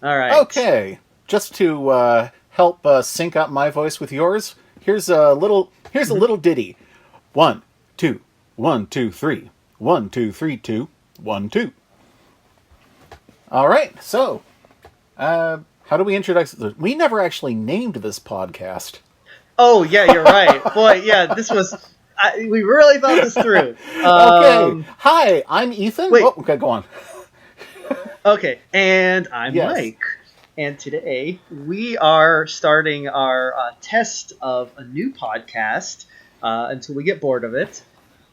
All right. Okay, just to help sync up my voice with yours, here's a little ditty. 1, 2, 1, 2, 3, 1, 2, 3, 2, 1, 2. All right, so how do we introduce this? We never actually named this podcast. Oh, yeah, you're right. Boy, yeah, this was... we really thought this through. Okay. Hi, I'm Ethan. Wait. Oh, okay, go on. Okay, and I'm Yes. Mike. And today we are starting our test of a new podcast until we get bored of it,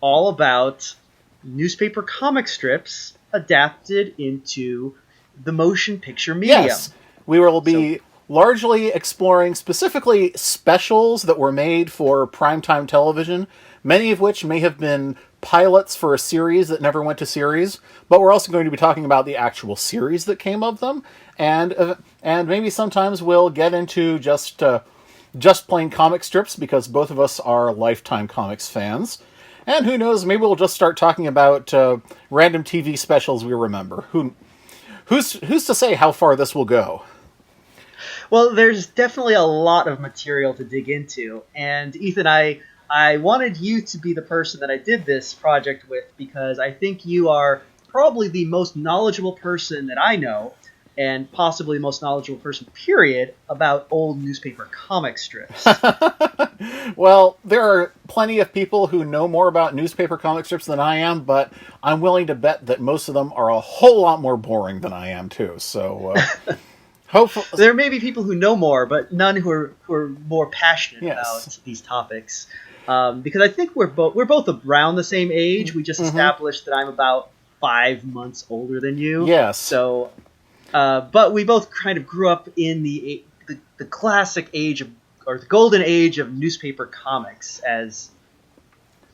all about newspaper comic strips adapted into the motion picture medium. Yes, we will be largely exploring specifically specials that were made for primetime television, many of which may have been pilots for a series that never went to series, but we're also going to be talking about the actual series that came of them, and maybe sometimes we'll get into just plain comic strips because both of us are lifetime comics fans. And who knows, maybe we'll just start talking about random TV specials we remember. Who's to say how far this will go? Well, there's definitely a lot of material to dig into, and Ethan, I wanted you to be the person that I did this project with because I think you are probably the most knowledgeable person that I know, and possibly the most knowledgeable person, period, about old newspaper comic strips. Well, there are plenty of people who know more about newspaper comic strips than I am, but I'm willing to bet that most of them are a whole lot more boring than I am, too. So, hopefully... There may be people who know more, but none who are more passionate Yes. about these topics. Because I think we're both around the same age. We just established that I'm about 5 months older than you. Yes. So, but we both kind of grew up in the classic age of, or the golden age of newspaper comics, as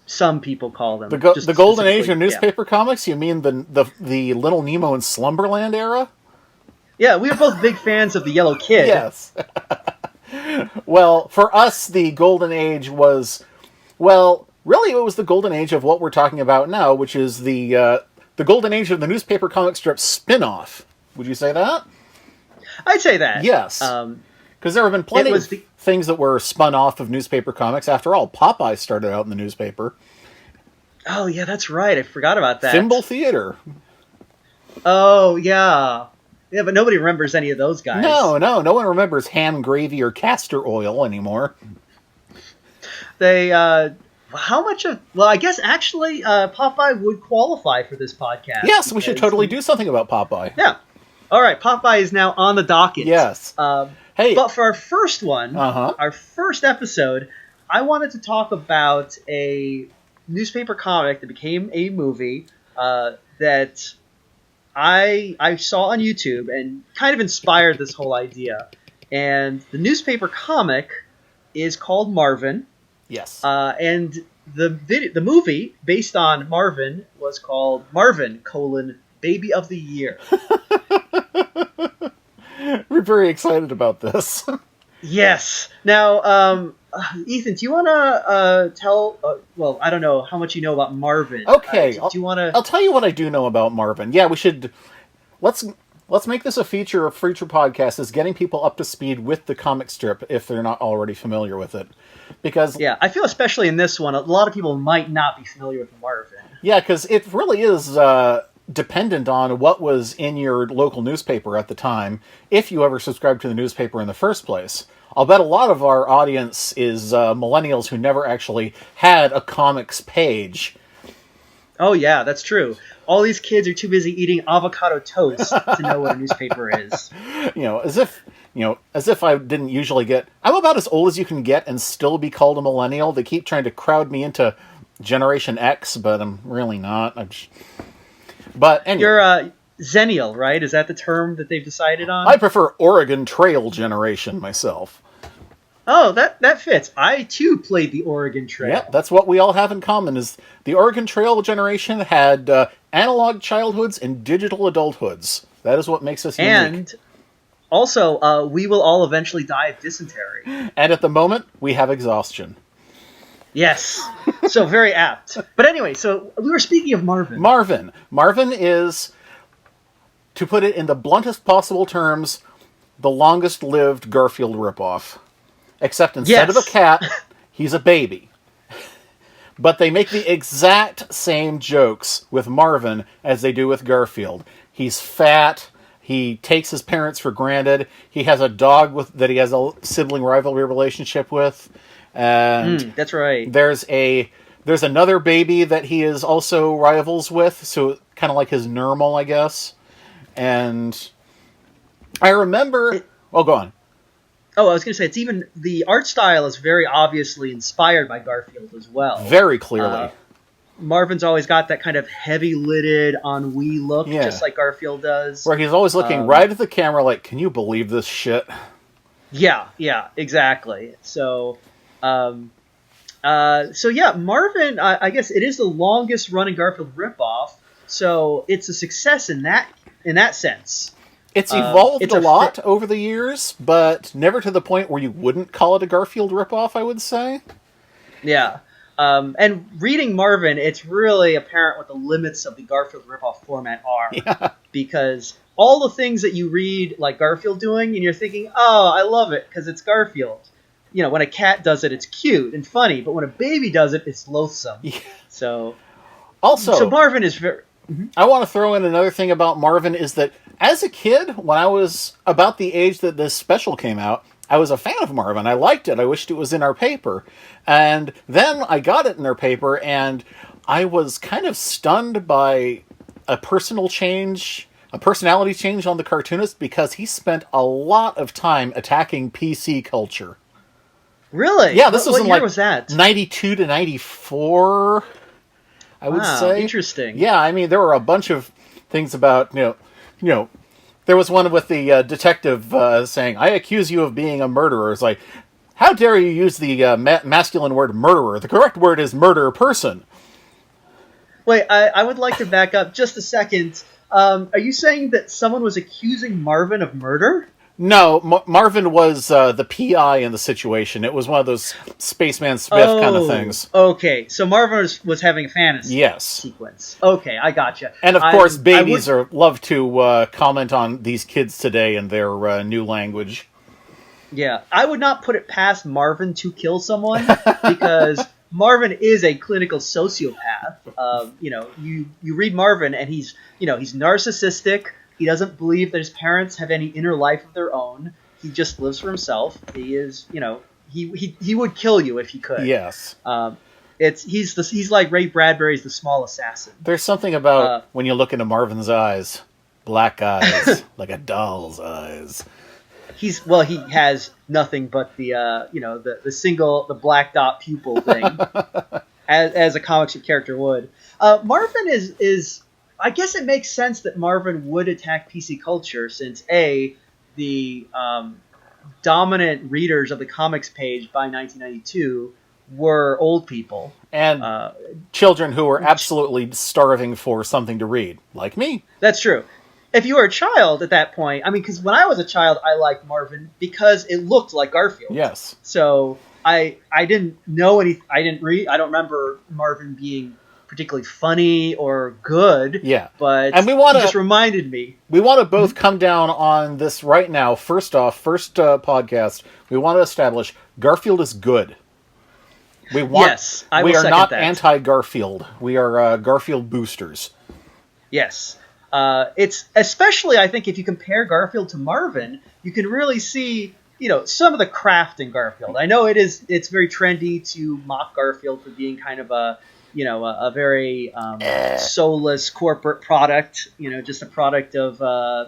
some people call them. The golden age of newspaper comics? You mean the Little Nemo and Slumberland era? Yeah, we were both big fans of the Yellow Kid. Yes. Well, for us, the golden age was... Well, really, it was the golden age of what we're talking about now, which is the golden age of the newspaper comic strip spin-off. Would you say that? I'd say that. Yes. Because there have been plenty of things that were spun off of newspaper comics. After all, Popeye started out in the newspaper. Oh, yeah, that's right. I forgot about that. Thimble Theater. Oh, yeah. Yeah, but nobody remembers any of those guys. No one remembers ham gravy or castor oil anymore. They, how much of... Well, I guess actually Popeye would qualify for this podcast. Yes, we should totally do something about Popeye. Yeah. All right, Popeye is now on the docket. Yes. Hey. But for our first one, our first episode, I wanted to talk about a newspaper comic that became a movie that I saw on YouTube and kind of inspired this whole idea. And the newspaper comic is called Marvin. Yes. And the movie based on Marvin was called Marvin, Baby of the Year. We're very excited about this. Yes. Now, Ethan, do you want to tell... well, I don't know how much you know about Marvin. Okay. Do you want to... I'll tell you what I do know about Marvin. Yeah, we should... Let's make this a future podcast, is getting people up to speed with the comic strip if they're not already familiar with it. Because... Yeah, I feel especially in this one, a lot of people might not be familiar with Marvin. Yeah, because it really is dependent on what was in your local newspaper at the time, if you ever subscribed to the newspaper in the first place. I'll bet a lot of our audience is millennials who never actually had a comics page. Oh, yeah, that's true. All these kids are too busy eating avocado toast to know what a newspaper is. As if I didn't usually get... I'm about as old as you can get and still be called a millennial. They keep trying to crowd me into Generation X, but I'm really not. But anyway. You're Zennial, right? Is that the term that they've decided on? I prefer Oregon Trail generation myself. Oh, that fits. I, too, played the Oregon Trail. Yeah, that's what we all have in common, is the Oregon Trail generation had analog childhoods and digital adulthoods. That is what makes us unique. And also, we will all eventually die of dysentery. And at the moment, we have exhaustion. Yes. So very apt. But anyway, so we were speaking of Marvin. Marvin is... to put it in the bluntest possible terms, the longest-lived Garfield ripoff. Except instead of a cat, he's a baby. But they make the exact same jokes with Marvin as they do with Garfield. He's fat. He takes his parents for granted. He has a dog that he has a sibling rivalry relationship with. And that's right. There's another baby that he is also rivals with, so kind of like his normal, I guess. And I remember... go on. Oh, I was going to say, it's even... The art style is very obviously inspired by Garfield as well. Very clearly. Marvin's always got that kind of heavy-lidded, ennui look, just like Garfield does. Where he's always looking right at the camera like, can you believe this shit? Yeah, exactly. So, Marvin, I guess it is the longest-running Garfield ripoff, so it's a success in that sense. It's evolved a lot over the years, but never to the point where you wouldn't call it a Garfield ripoff, I would say. Yeah. And reading Marvin, it's really apparent what the limits of the Garfield ripoff format are. Yeah. Because all the things that you read, like Garfield doing, and you're thinking, oh, I love it, because it's Garfield. You know, when a cat does it, it's cute and funny, but when a baby does it, it's loathsome. Yeah. So Marvin is very... Mm-hmm. I want to throw in another thing about Marvin is that as a kid, when I was about the age that this special came out, I was a fan of Marvin. I liked it. I wished it was in our paper. And then I got it in our paper, and I was kind of stunned by a personality change on the cartoonist, because he spent a lot of time attacking PC culture. Really? Yeah, this what year was that? 92 to 94, I would say. Interesting. Yeah, I mean, there were a bunch of things about, you know, there was one with the detective saying, I accuse you of being a murderer. It's like, how dare you use the masculine word murderer? The correct word is murder person. Wait, I would like to back up just a second. Are you saying that someone was accusing Marvin of murder? No, Marvin was the PI in the situation. It was one of those Spaceman Smith kind of things. Okay, so Marvin was having a fantasy sequence. Okay, I gotcha. And of course, babies love to comment on these kids today in their new language. Yeah, I would not put it past Marvin to kill someone, because Marvin is a clinical sociopath. You read Marvin, and he's narcissistic. He doesn't believe that his parents have any inner life of their own. He just lives for himself. He is, he would kill you if he could. Yes. He's like Ray Bradbury's The Small Assassin. There's something about when you look into Marvin's eyes, black eyes, like a doll's eyes. He has nothing but the black dot pupil thing, as a comic strip character would. Marvin is. I guess it makes sense that Marvin would attack PC culture, since the dominant readers of the comics page by 1992 were old people. And children who were absolutely starving for something to read, like me. That's true. If you were a child at that point, I mean, because when I was a child, I liked Marvin because it looked like Garfield. Yes. So I didn't know any. I didn't read. I don't remember Marvin being particularly funny or good. Yeah. But and he just reminded me. We want to both come down on this right now. First podcast, we want to establish Garfield is good. We are not anti-Garfield. We are Garfield boosters. Yes. It's especially, I think, if you compare Garfield to Marvin, you can really see, some of the craft in Garfield. I know it's very trendy to mock Garfield for being kind of a very soulless corporate product, just a product of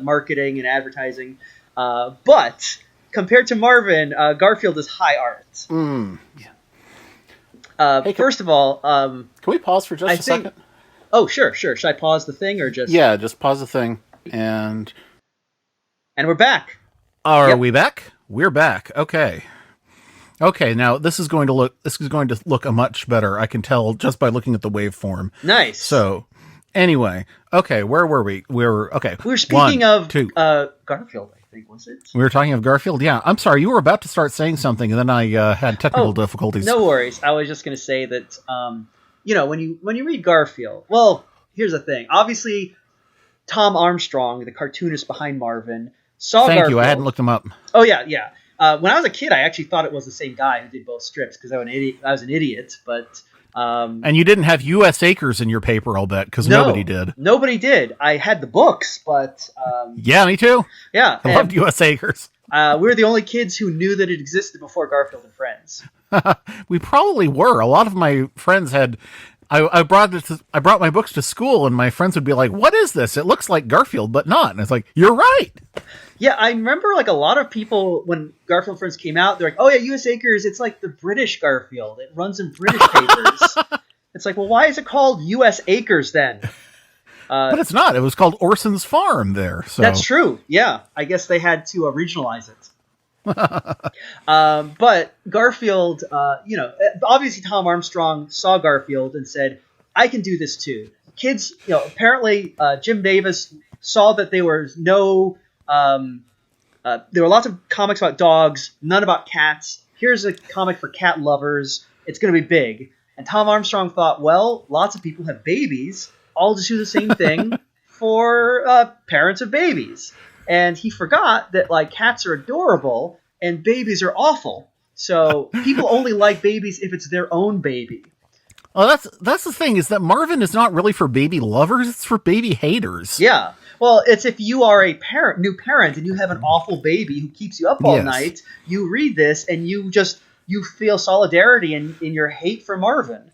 marketing and advertising. But compared to Marvin, Garfield is high art. Yeah. First of all, can we pause for just a second? Oh, sure. Should I pause the thing or just? Yeah, just pause the thing, and we're back. Are we back? We're back. Okay. Now this is going to look a much better. I can tell just by looking at the waveform. Nice. So, anyway, okay, where were we? We were speaking of Garfield. I think, was it? We were talking of Garfield. Yeah, I'm sorry. You were about to start saying something, and then I had technical difficulties. No worries. I was just going to say that when you read Garfield, well, here's the thing. Obviously, Tom Armstrong, the cartoonist behind Marvin, saw Thank Garfield. you. I hadn't looked him up. Oh yeah, yeah. When I was a kid, I actually thought it was the same guy who did both strips because I was an idiot. But and you didn't have U.S. Acres in your paper, I'll bet, because nobody did. Nobody did. I had the books, but yeah, me too. Yeah, I loved U.S. Acres. We were the only kids who knew that it existed before Garfield and Friends. We probably were. A lot of my friends had. I brought my books to school, and my friends would be like, "What is this? It looks like Garfield, but not." And it's like, "You're right." Yeah, I remember like a lot of people when Garfield and Friends came out, they're like, "Oh yeah, U.S. Acres, it's like the British Garfield. It runs in British papers." It's like, well, why is it called U.S. Acres then? But it's not. It was called Orson's Farm there. So. That's true. Yeah, I guess they had to regionalize it. But Garfield, obviously Tom Armstrong saw Garfield and said, I can do this too. Kids, apparently Jim Davis saw that there were lots of comics about dogs, none about cats. Here's a comic for cat lovers. It's going to be big. And Tom Armstrong thought, well, lots of people have babies. I'll just do the same thing for parents of babies. And he forgot that like cats are adorable and babies are awful. So people only like babies if it's their own baby. Well, that's the thing, is that Marvin is not really for baby lovers, it's for baby haters. Yeah. Well, it's if you are a new parent and you have an awful baby who keeps you up all night, you read this and you feel solidarity in your hate for Marvin.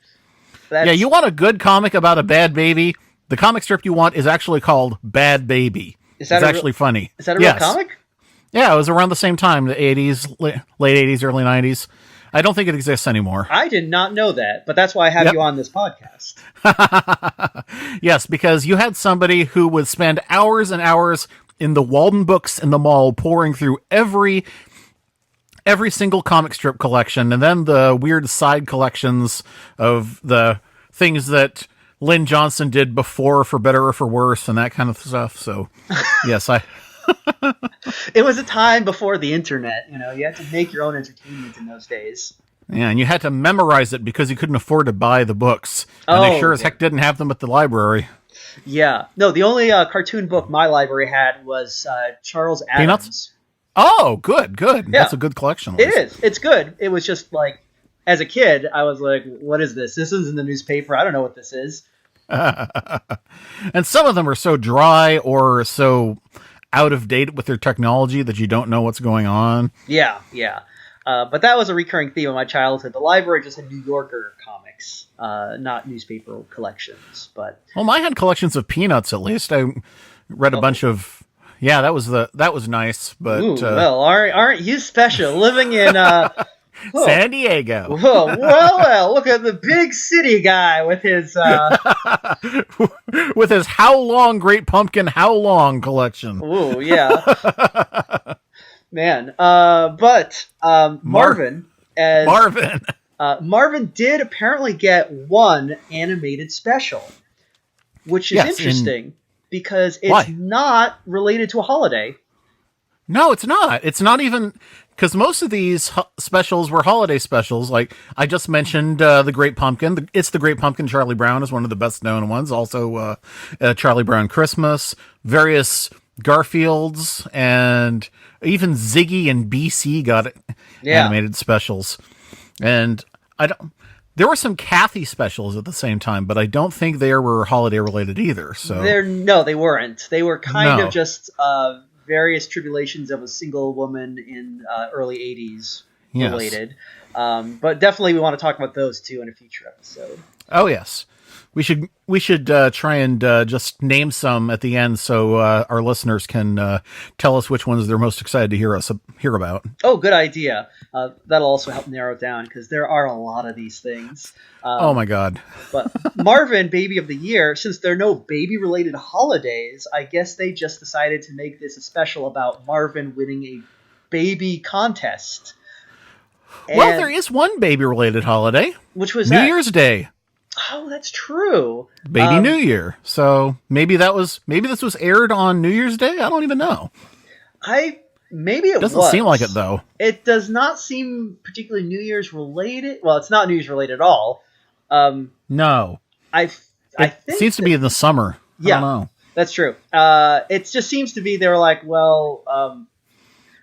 Yeah, you want a good comic about a bad baby? The comic strip you want is actually called Bad Baby. It's actually funny. Is that a real comic? Yeah, it was around the same time, the 80s, late 80s, early 90s. I don't think it exists anymore. I did not know that, but that's why I have you on this podcast. Yes, because you had somebody who would spend hours and hours in the Walden Books in the mall pouring through every single comic strip collection, and then the weird side collections of the things that Lynn Johnson did before, for better or for worse, and that kind of stuff. So, yes, It was a time before the internet. You had to make your own entertainment in those days. Yeah, and you had to memorize it because you couldn't afford to buy the books. And they sure as heck didn't have them at the library. Yeah. No, the only cartoon book my library had was Charles Addams. Peanuts? Oh, good. Yeah. That's a good collection. It is. It's good. It was just like, as a kid, I was like, what is this? This is in the newspaper. I don't know what this is. And some of them are so dry or so out of date with their technology that you don't know what's going on. Yeah. But that was a recurring theme of my childhood. The library just had New Yorker comics, not newspaper collections. But mine had collections of Peanuts. At least I read a bunch of. Yeah, that was nice. But well, aren't you special living in San Diego? Well, look at the big city guy with his How Long Great Pumpkin How Long collection. Ooh, yeah. Man, but Marvin did apparently get one animated special, which is interesting because it's not related to a holiday. No, it's not. It's not even, because most of these specials were holiday specials. Like I just mentioned, the Great Pumpkin. It's the Great Pumpkin. Charlie Brown is one of the best known ones. Also, Charlie Brown Christmas, various Garfields, and even Ziggy and BC got animated specials. And there were some Kathy specials at the same time, but I don't think they were holiday related either. So they weren't. They were kind of just various tribulations of a single woman in early 80s related. But definitely we want to talk about those too in a future episode. Oh, yes. We should try and just name some at the end so our listeners can tell us which ones they're most excited to hear about. Oh, good idea. That'll also help narrow it down because there are a lot of these things. Oh my God. But Marvin, Baby of the Year, since there are no baby-related holidays, I guess they just decided to make this a special about Marvin winning a baby contest. Well, there is one baby-related holiday. Which was New Year's Day. Oh, that's true. Baby New Year. So maybe this was aired on New Year's Day. I don't even know. Maybe it doesn't seem like it though. It does not seem particularly New Year's related. Well, it's not New Year's related at all. No. I think it seems to be in the summer. Yeah. I don't know. That's true. It just seems to be they were like, well,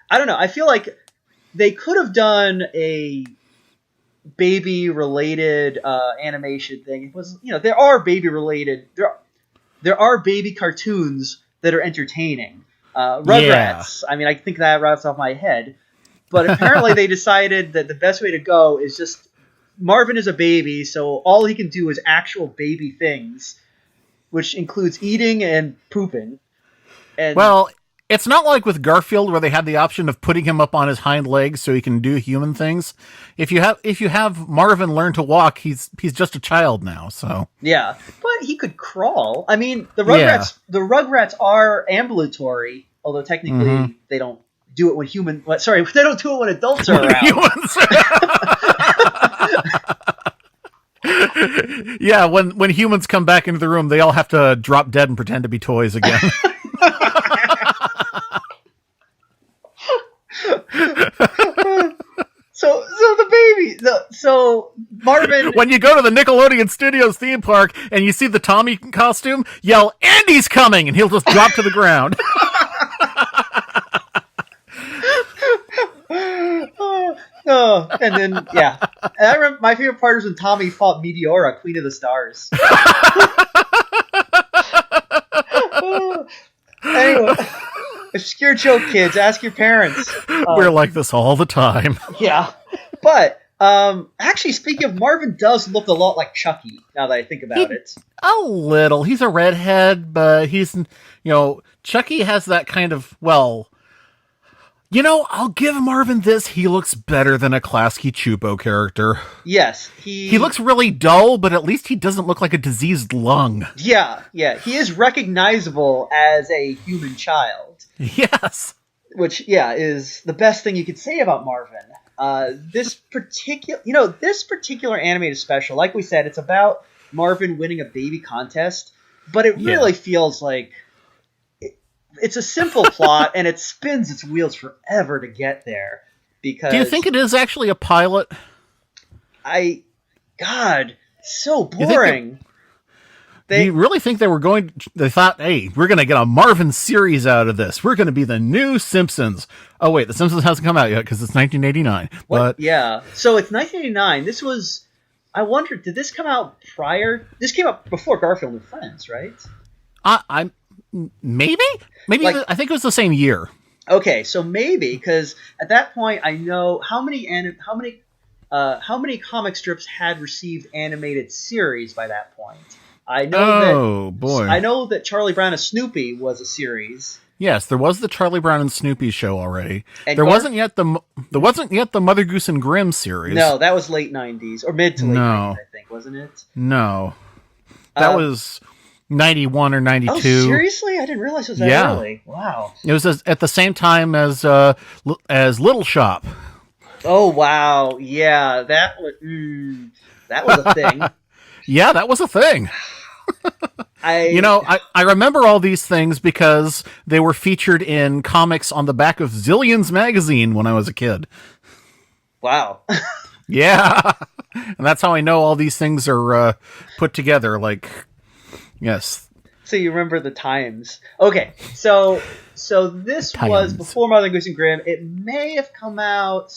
I don't know. I feel like they could have done a baby related animation thing. It was, there are baby related. There are baby cartoons that are entertaining. Rugrats. I mean, I think that right off my head. But apparently they decided that the best way to go is just Marvin is a baby, so all he can do is actual baby things, which includes eating and pooping. And well, it's not like with Garfield where they had the option of putting him up on his hind legs so he can do human things. If you have Marvin learn to walk, he's just a child now. So yeah, but he could crawl. I mean, the Rugrats are ambulatory, although technically they don't do it when they don't do it when adults are around. Yeah, when humans come back into the room, they all have to drop dead and pretend to be toys again. So Marvin. When you go to the Nickelodeon Studios theme park and you see the Tommy costume, yell, "Andy's coming!" and he'll just drop to the ground. And then, yeah. And I remember my favorite part was when Tommy fought Meteora, Queen of the Stars. Anyway, obscure joke, kids. Ask your parents. We're like this all the time. Yeah. But, actually, speaking of, Marvin does look a lot like Chucky, now that I think about it. A little. He's a redhead, but he's, Chucky has that kind of, I'll give Marvin this. He looks better than a Klasky Chupo character. Yes. He looks really dull, but at least he doesn't look like a diseased lung. Yeah. He is recognizable as a human child. Yes. Which, is the best thing you could say about Marvin. This particular animated special, like we said, it's about Marvin winning a baby contest, but it really feels like it's a simple plot, and it spins its wheels forever to get there. Because do you think it is actually a pilot? So boring. Do you really think they thought, hey, we're going to get a Marvin series out of this. We're going to be the new Simpsons. Oh, wait, The Simpsons hasn't come out yet because it's 1989. What? But yeah. So it's 1989. This was, I wonder, did this come out prior? This came out before Garfield and Friends, right? Maybe? I think it was the same year. Okay, so maybe, because at that point I know how many comic strips had received animated series by that point. I know I know that Charlie Brown and Snoopy was a series. Yes, there was the Charlie Brown and Snoopy show already. And there wasn't yet the Mother Goose and Grimm series. No, that was late 90s or mid to late 90s, I think, wasn't it? No. That was 91 or 92. Oh, seriously? I didn't realize it was that early. Wow. It was at the same time as Little Shop. Oh, wow. Yeah, that was a thing. Yeah, that was a thing. I remember all these things because they were featured in comics on the back of Zillions magazine when I was a kid. Wow. Yeah. And that's how I know all these things are put together. Yes. So you remember the times. Okay, so this was before Mother Goose and Grimm. It may have come out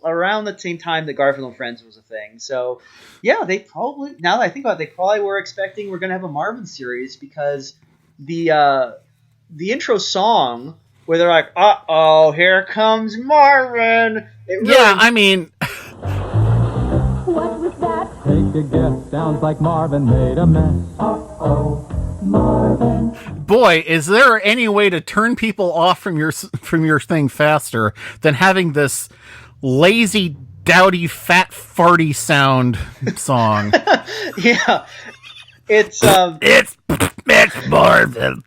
around the same time that Garfield and Friends was a thing. So, yeah, they probably, now that I think about it, they probably were expecting we're going to have a Marvin series because the intro song where they're like, uh-oh, here comes Marvin. I mean... What was that? Take a guess. Sounds like Marvin made a mess. Uh-oh, Marvin. Boy, is there any way to turn people off from your thing faster than having this lazy, dowdy, fat, farty sound song? Yeah. It's Marvin.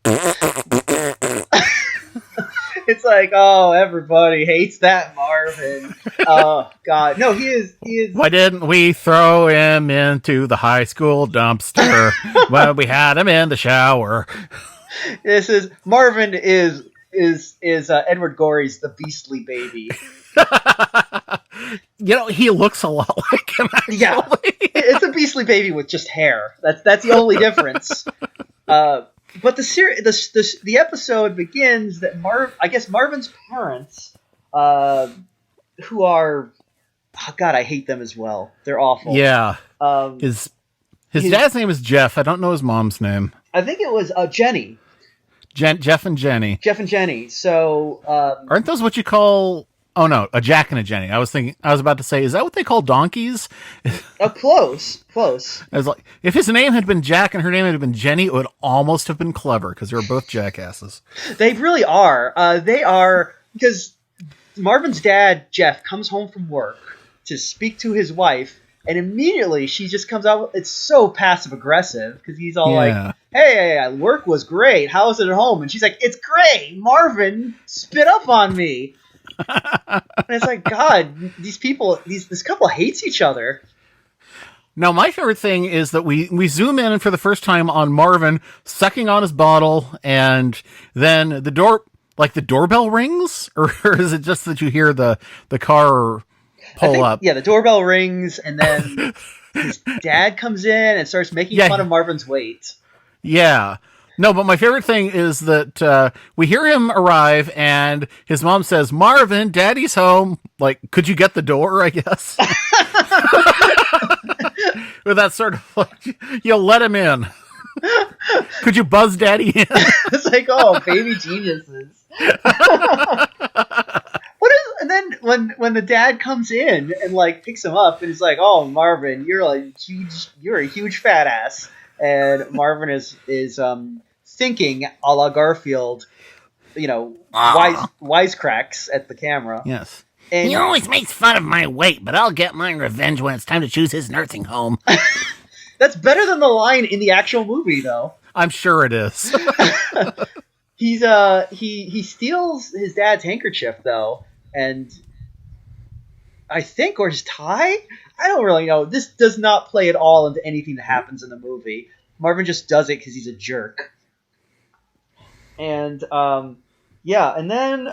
It's like, oh, everybody hates that Marvin. Oh, God. No, he is. Why didn't we throw him into the high school dumpster when we had him in the shower? Marvin is Edward Gorey's The Beastly Baby. He looks a lot like him, actually. Yeah. It's a Beastly Baby with just hair. That's the only difference. But the episode begins that Marvin's parents, who are, oh God, I hate them as well. They're awful. Yeah. Um, His dad's name is Jeff. I don't know his mom's name. I think it was Jenny. Jeff and Jenny. Jeff and Jenny. So aren't those what you call? Oh no, a Jack and a Jenny. I was about to say, is that what they call donkeys? Close. I was like, if his name had been Jack and her name had been Jenny, it would almost have been clever because they were both jackasses. They really are. They are, because Marvin's dad, Jeff, comes home from work to speak to his wife, and immediately she just comes out. It's so passive aggressive because he's all like, "Hey, work was great. How was it at home?" And she's like, "It's great. Marvin spit up on me." And it's like, God, these people, this couple hates each other. Now, my favorite thing is that we zoom in for the first time on Marvin sucking on his bottle, and then the doorbell rings, or is it just that you hear the car pull up? Yeah, the doorbell rings, and then his dad comes in and starts making fun of Marvin's weight. Yeah. No, but my favorite thing is that we hear him arrive, and his mom says, "Marvin, Daddy's home." Like, could you get the door, I guess? With that sort of, like, you'll let him in. Could you buzz Daddy in? It's like, oh, baby geniuses. And then when the dad comes in and, like, picks him up, and he's like, "Oh, Marvin, you're a huge fat ass." And Marvin is thinking a la Garfield, wisecracks at the camera. Yes. And he always makes fun of my weight, but I'll get my revenge when it's time to choose his nursing home. That's better than the line in the actual movie, though. I'm sure it is. He steals his dad's handkerchief, though, and I think, or his tie? I don't really know. This does not play at all into anything that happens in the movie. Marvin just does it because he's a jerk. And and then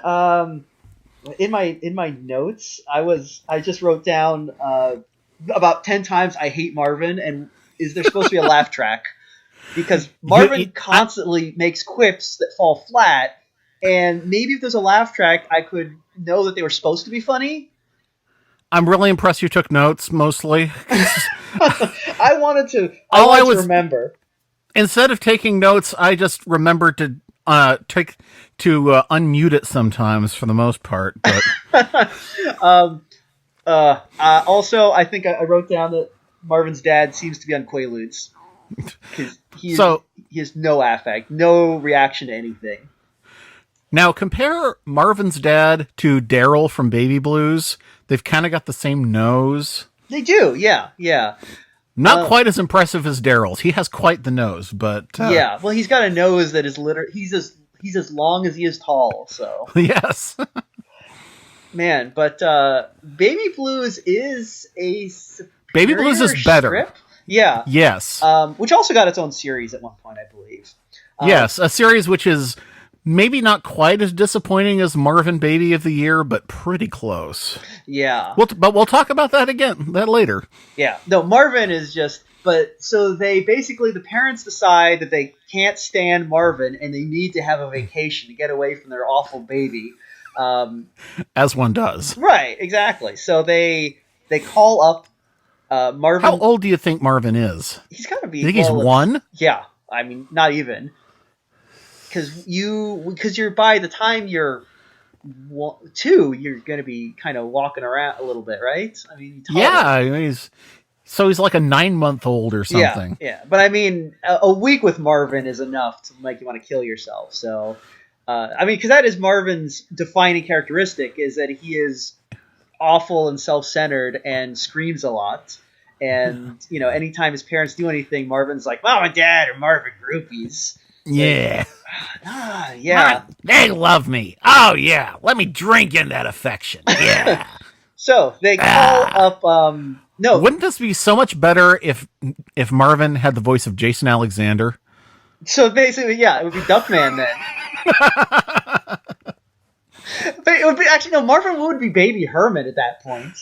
in my notes, I just wrote down about 10 times I hate Marvin, and is there supposed to be a laugh track? Because Marvin constantly makes quips that fall flat, and maybe if there's a laugh track, I could know that they were supposed to be funny. I'm really impressed you took notes, mostly. I wanted to remember. Instead of taking notes, I just remembered to unmute it sometimes for the most part. But also, I think I wrote down that Marvin's dad seems to be on Quaaludes. Because he has no affect, no reaction to anything. Now, compare Marvin's dad to Daryl from Baby Blues. They've kind of got the same nose. They do, yeah. Not quite as impressive as Daryl's. He has quite the nose, but... Yeah, well, he's got a nose that is literally... He's as long as he is tall, so... Yes. Man, but Baby Blues is a Baby Blues is better. Strip? Yeah. Yes. Which also got its own series at one point, I believe. Yes, a series which is maybe not quite as disappointing as Marvin Baby of the Year, but pretty close. Yeah. But we'll talk about that later. Yeah. No, Marvin is just... But so the parents decide that they can't stand Marvin and they need to have a vacation to get away from their awful baby. As one does. Right, exactly. So they call up Marvin. How old do you think Marvin is? He's got to be... You think he's 1? Yeah. I mean, not even. Because you're by the time you're 2, you're going to be kind of walking around a little bit, right? I mean, he's like a 9-month-old or something. Yeah. But I mean, a week with Marvin is enough to make you want to kill yourself. So, because that is Marvin's defining characteristic, is that he is awful and self-centered and screams a lot. And, anytime his parents do anything, Marvin's like, "Mom and Dad are Marvin groupies." Yeah. Yeah. They love me. Oh, yeah. Let me drink in that affection. Yeah. So they call up... No. Wouldn't this be so much better if Marvin had the voice of Jason Alexander? So basically, yeah, it would be Duckman then. But it would be... Actually, no, Marvin would be Baby Herman at that point.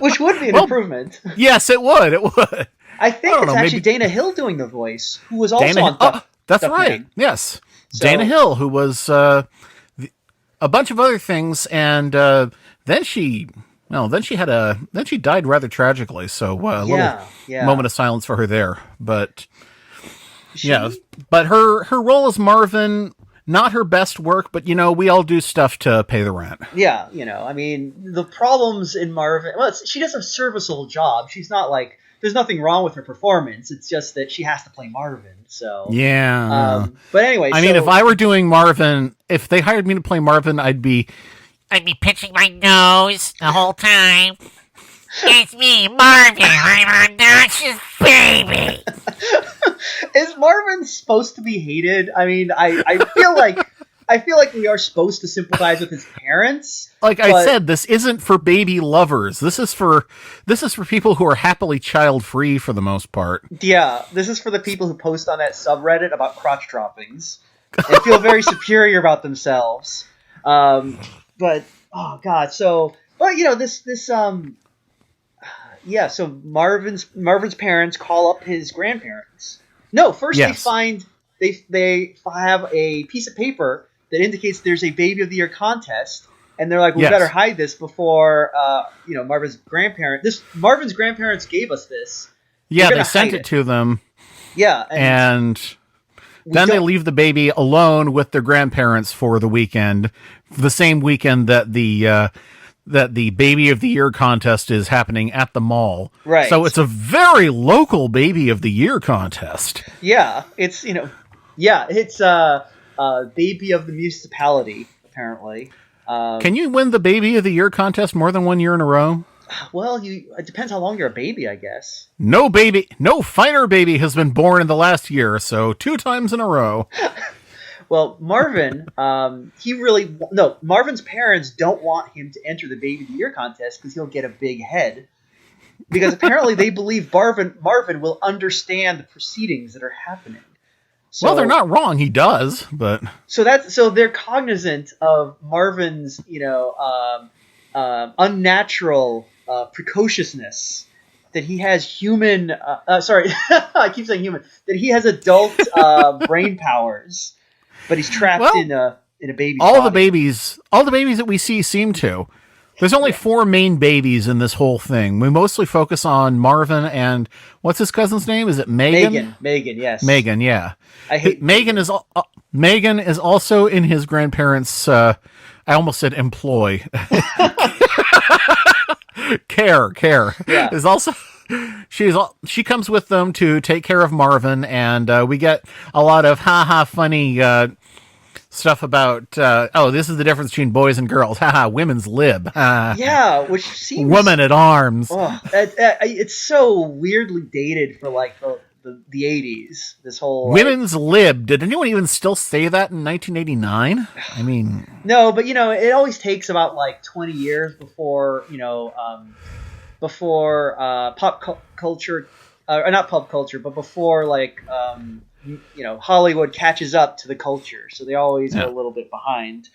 Which would be an improvement. Yes, it would. It would. I think it's actually Dana Hill doing the voice, who was also on That's Stuff right. Man. Yes. So- Dana Hill, who was a bunch of other things, and then she died rather tragically. So a little moment of silence for her there. But but her role as Marvin, not her best work, but we all do stuff to pay the rent. Yeah, I mean, the problems in Marvin. Well, she does a serviceable job. She's not like there's nothing wrong with her performance. It's just that she has to play Marvin. So yeah. But anyway, I mean, if I were doing Marvin, if they hired me to play Marvin, I'd be pinching my nose the whole time. It's me, Marvin. I'm a obnoxious baby. Is Marvin supposed to be hated? I mean, I feel like we are supposed to sympathize with his parents. Like I said, this isn't for baby lovers. This is for people who are happily child free for the most part. Yeah, this is for the people who post on that subreddit about crotch droppings and feel very superior about themselves. But oh god, so so Marvin's parents call up his grandparents. No, first Yes. they have a piece of paper that indicates there's a Baby of the Year contest, and they're like, we Yes. better hide this before Marvin's grandparents gave us this. Yeah, We're they gonna sent hide it to them, Yeah, and then they leave the baby alone with their grandparents for the weekend, the same weekend that the Baby of the Year contest is happening at the mall. Right. So it's a very local Baby of the Year contest. Yeah, it's Baby of the Municipality, apparently. Can you win the Baby of the Year contest more than 1 year in a row? Well, it depends how long you're a baby, I guess. No finer baby has been born in the last year, so 2 times in a row. Well, Marvin, Marvin's parents don't want him to enter the Baby of the Year contest because he'll get a big head. Because apparently they believe Marvin will understand the proceedings that are happening. So, Well, they're not wrong. He does, but So they're cognizant of Marvin's, unnatural precociousness. That he has human. I keep saying human. That he has adult brain powers, but he's trapped in a baby's all body. the babies that we see seem to. There's only 4 main babies in this whole thing. We mostly focus on Marvin and what's his cousin's name? Is it Megan? Megan, yes. Megan, yeah. I hate Megan is also in his grandparents'. I almost said employ. Care Yeah. is also. She comes with them to take care of Marvin, and we get a lot of funny stuff about. This is the difference between boys and girls. Women's lib. Yeah, which seems Woman at arms. Oh, it's so weirdly dated for like the 80s. This whole Women's lib. Did anyone even still say that in 1989? I mean, no, but it always takes about like 20 years before pop culture, or not pop culture, but before like Hollywood catches up to the culture. So they always are a little bit behind.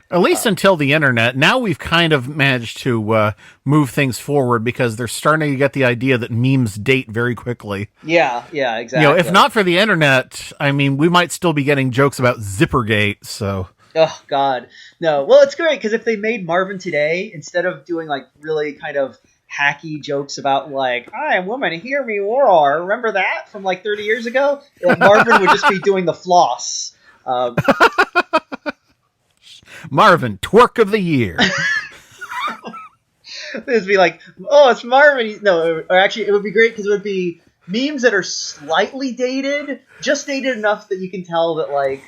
at least until the internet. Now we've kind of managed to move things forward because they're starting to get the idea that memes date very quickly. Yeah, exactly. If not for the internet, I mean, we might still be getting jokes about Zippergate. So, oh God, no. Well, it's great because if they made Marvin today, instead of doing like really kind of hacky jokes about like, "I am woman, hear me roar," remember that from like 30 years ago? Marvin would just be doing the floss. Marvin, twerk of the year. It'd be like, oh, it's Marvin. No, or actually, it would be great because it would be memes that are slightly dated, just dated enough that you can tell that, like,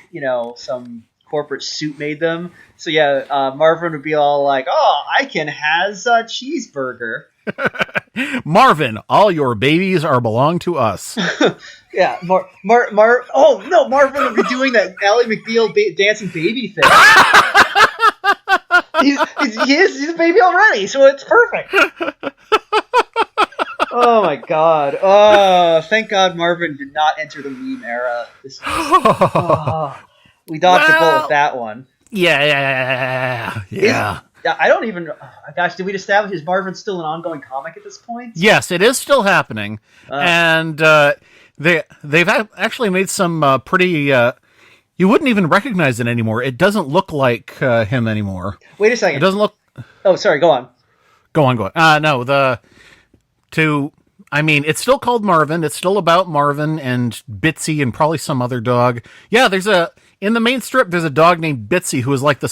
some corporate suit made them. So yeah, Marvin would be all like, "Oh, I can has a cheeseburger." Marvin, all your babies are belong to us. Yeah, oh no, Marvin would be doing that Ally McBeal dancing baby thing. He's a baby already, so it's perfect. Oh my God! Oh, thank God Marvin did not enter the meme era. We dodged a bullet with that one. Yeah. I don't even. Gosh, did we establish is Marvin still an ongoing comic at this point? Yes, it is still happening, and They've actually made some pretty. You wouldn't even recognize it anymore. It doesn't look like him anymore. Wait a second. It doesn't look. Oh, sorry. Go on. Go on. No, I mean, it's still called Marvin. It's still about Marvin and Bitsy and probably some other dog. Yeah, in the main strip, there's a dog named Bitsy who is like the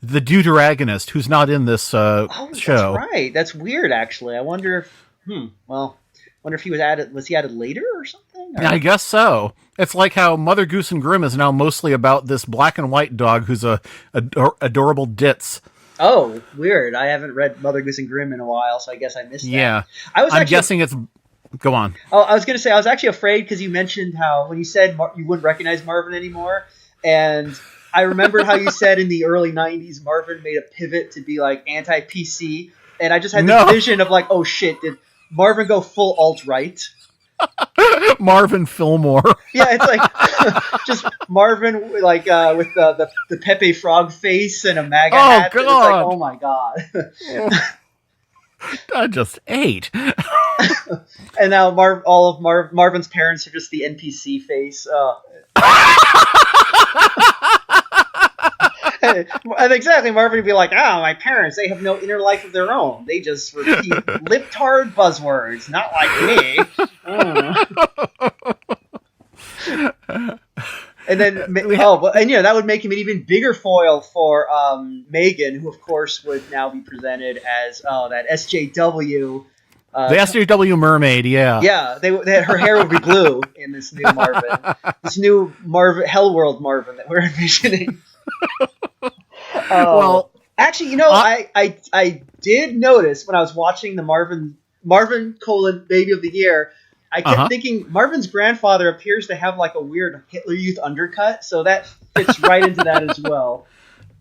deuteragonist who's not in this show. That's right. That's weird, actually. I wonder if, wonder if he was added. Was he added later or something? Or? I guess so. It's like how Mother Goose and Grimm is now mostly about this black and white dog who's a adorable ditz. Oh, weird. I haven't read Mother Goose and Grimm in a while, so I guess I missed that. Yeah. I'm guessing it's... Go on. Oh, I was going to say, I was actually afraid because you mentioned how, when you said you wouldn't recognize Marvin anymore, and I remembered how you said in the early 90s Marvin made a pivot to be, like, anti-PC, and I just had this vision of, like, oh shit, did Marvin go full alt-right? Marvin Fillmore. Yeah, it's like just Marvin like with the Pepe Frog face and a MAGA hat. God. It's like, oh my god. I just ate. And now Marvin's parents are just the NPC face. And exactly, Marvin would be like, my parents, they have no inner life of their own. They just repeat libtard buzzwords, not like me. And then, that would make him an even bigger foil for Megan, who, of course, would now be presented as that SJW. The SJW mermaid, yeah. Yeah, her hair would be blue in this new Marvin. This new Hellworld Marvin that we're envisioning. Well, actually, I did notice when I was watching the Marvin Baby of the Year, I kept thinking Marvin's grandfather appears to have like a weird Hitler Youth undercut, so that fits right into that as well.